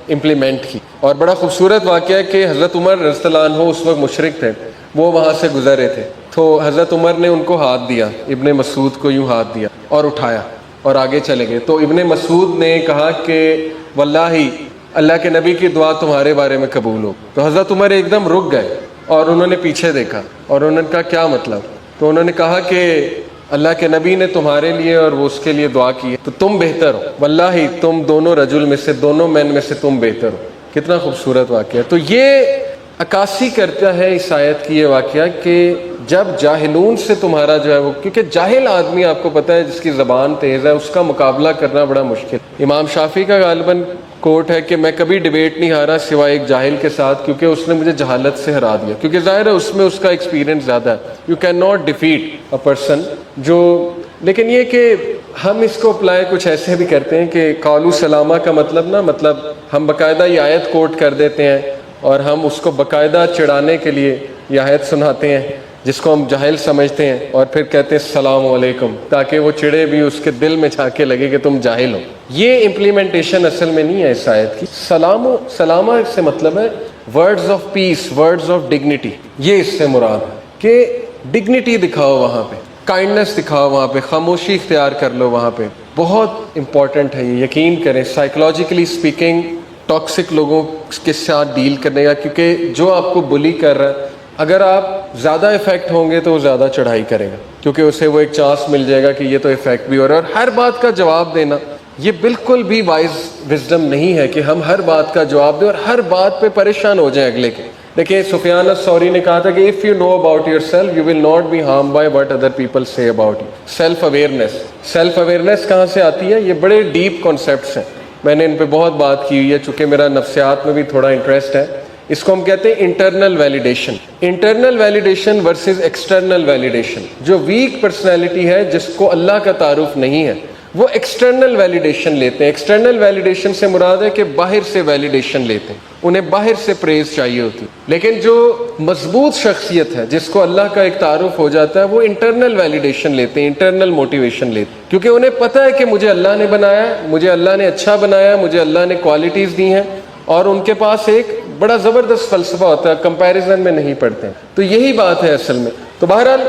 امپلیمنٹ کی، اور بڑا خوبصورت واقعہ ہے کہ حضرت عمر رضی اللہ عنہ اس وقت مشرک تھے، وہ وہاں سے گزر رہے تھے، تو حضرت عمر نے ان کو ہاتھ دیا، ابن مسعود کو یوں ہاتھ دیا اور اٹھایا اور آگے چلے گئے۔ تو ابن مسعود نے کہا کہ واللہ اللہ کے نبی کی دعا تمہارے بارے میں قبول ہو۔ تو حضرت عمر ایک دم رک گئے اور انہوں نے پیچھے دیکھا اور انہوں نے کہا کیا مطلب؟ تو انہوں نے کہا کہ اللہ کے نبی نے تمہارے لیے اور وہ اس کے لیے دعا کی ہے، تو تم بہتر ہو، واللہ تم دونوں رجل میں سے، دونوں مین میں سے تم بہتر ہو۔ کتنا خوبصورت واقعہ ہے۔ تو یہ عکاسی کرتا ہے اس آیت کی یہ واقعہ کہ جب جاہلون سے تمہارا جو ہے وہ، کیونکہ جاہل آدمی آپ کو پتہ ہے جس کی زبان تیز ہے، اس کا مقابلہ کرنا بڑا مشکل۔ امام شافعی کا غالباً کوٹ ہے کہ میں کبھی ڈیبیٹ نہیں ہارا سوائے ایک جاہل کے ساتھ، کیونکہ اس نے مجھے جہالت سے ہرا دیا، کیونکہ ظاہر ہے اس میں اس کا ایکسپیرینس زیادہ ہے. You can not defeat a person جو، لیکن یہ کہ ہم اس کو اپلائی کچھ ایسے بھی کرتے ہیں کہ قالوا سلامہ کا مطلب ہم باقاعدہ یہ آیت کوٹ کر دیتے ہیں اور ہم اس کو باقاعدہ چڑھانے کے لیے یہ آیت سناتے ہیں جس کو ہم جاہل سمجھتے ہیں، اور پھر کہتے ہیں السلام علیکم، تاکہ وہ چڑے بھی، اس کے دل میں جا کے لگے کہ تم جاہل ہو. یہ امپلیمنٹیشن اصل میں نہیں ہے اس آیت کی. سلامہ سے مطلب ہے words of peace, words of dignity. یہ اس سے مراد ہے کہ ڈگنیٹی دکھاؤ وہاں پہ، کائنڈنس دکھاؤ وہاں پہ، خاموشی اختیار کر لو وہاں پہ. بہت امپورٹنٹ ہے یہ، یقین کریں. سائیکولوجیکلی اسپیکنگ ٹاکسک لوگوں کے ساتھ ڈیل کرنے کا، کیونکہ جو آپ کو بلی کر رہا ہے، اگر آپ زیادہ افیکٹ ہوں گے تو وہ زیادہ چڑھائی کرے گا، کیونکہ اسے وہ ایک چانس مل جائے گا کہ یہ تو افیکٹ بھی ہو رہا ہے. اور ہر بات کا جواب دینا یہ بالکل بھی وزڈم نہیں ہے کہ ہم ہر بات کا جواب دیں اور ہر بات پہ پریشان ہو جائیں اگلے کے. دیکھیں سفیان الثوری نے کہا تھا کہ if you know about yourself you will not be harmed by what other people say about you. Self awareness کہاں سے آتی ہے؟ یہ بڑے ڈیپ کانسیپٹس ہیں، میں نے ان پہ بہت بات کی ہوئی ہے، چونکہ میرا نفسیات میں بھی تھوڑا انٹرسٹ ہے. اس کو ہم کہتے ہیں internal validation versus external validation. جو ویک پرسنالٹی ہے، جس کو اللہ کا تعارف نہیں ہے، وہ ایکسٹرنل ویلیڈیشن لیتے ہیں. ایکسٹرنل ویلیڈیشن سے مراد ہے کہ باہر سے ویلیڈیشن لیتے ہیں، انہیں باہر سے پریز چاہیے ہوتی. لیکن جو مضبوط شخصیت ہے، جس کو اللہ کا ایک تعارف ہو جاتا ہے، وہ انٹرنل ویلیڈیشن لیتے ہیں، انٹرنل موٹیویشن لیتے ہیں، کیونکہ انہیں پتہ ہے کہ مجھے اللہ نے بنایا ہے، مجھے اللہ نے اچھا بنایا ہے، مجھے اللہ نے کوالٹیز دی ہیں، اور ان کے پاس ایک بڑا زبردست فلسفہ ہوتا ہے، کمپیریزن میں نہیں پڑتے. تو یہی بات ہے اصل میں. تو بہرحال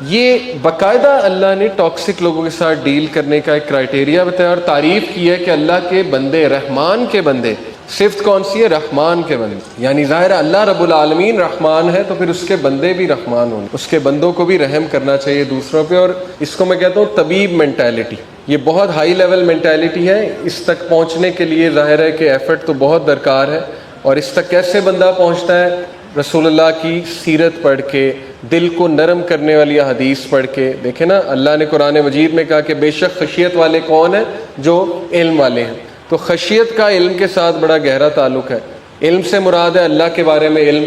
یہ باقاعدہ اللہ نے ٹاکسک لوگوں کے ساتھ ڈیل کرنے کا ایک کرائٹیریا بتایا اور تعریف کی ہے کہ اللہ کے بندے، رحمان کے بندے. صفت کون سی ہے؟ رحمان کے بندے. یعنی ظاہر ہے اللہ رب العالمین رحمان ہے، تو پھر اس کے بندے بھی رحمان ہوں، اس کے بندوں کو بھی رحم کرنا چاہیے دوسروں پہ. اور اس کو میں کہتا ہوں طبیب مینٹیلٹی. یہ بہت ہائی لیول مینٹیلٹی ہے. اس تک پہنچنے کے لیے ظاہر ہے کہ ایفرٹ تو بہت درکار ہے. اور اس تک کیسے بندہ پہنچتا ہے؟ رسول اللہ کی سیرت پڑھ کے، دل کو نرم کرنے والی حدیث پڑھ کے. دیکھیں نا، اللہ نے قرآن مجید میں کہا کہ بے شک خشیت والے کون ہیں؟ جو علم والے ہیں. تو خشیت کا علم کے ساتھ بڑا گہرا تعلق ہے. علم سے مراد ہے اللہ کے بارے میں علم.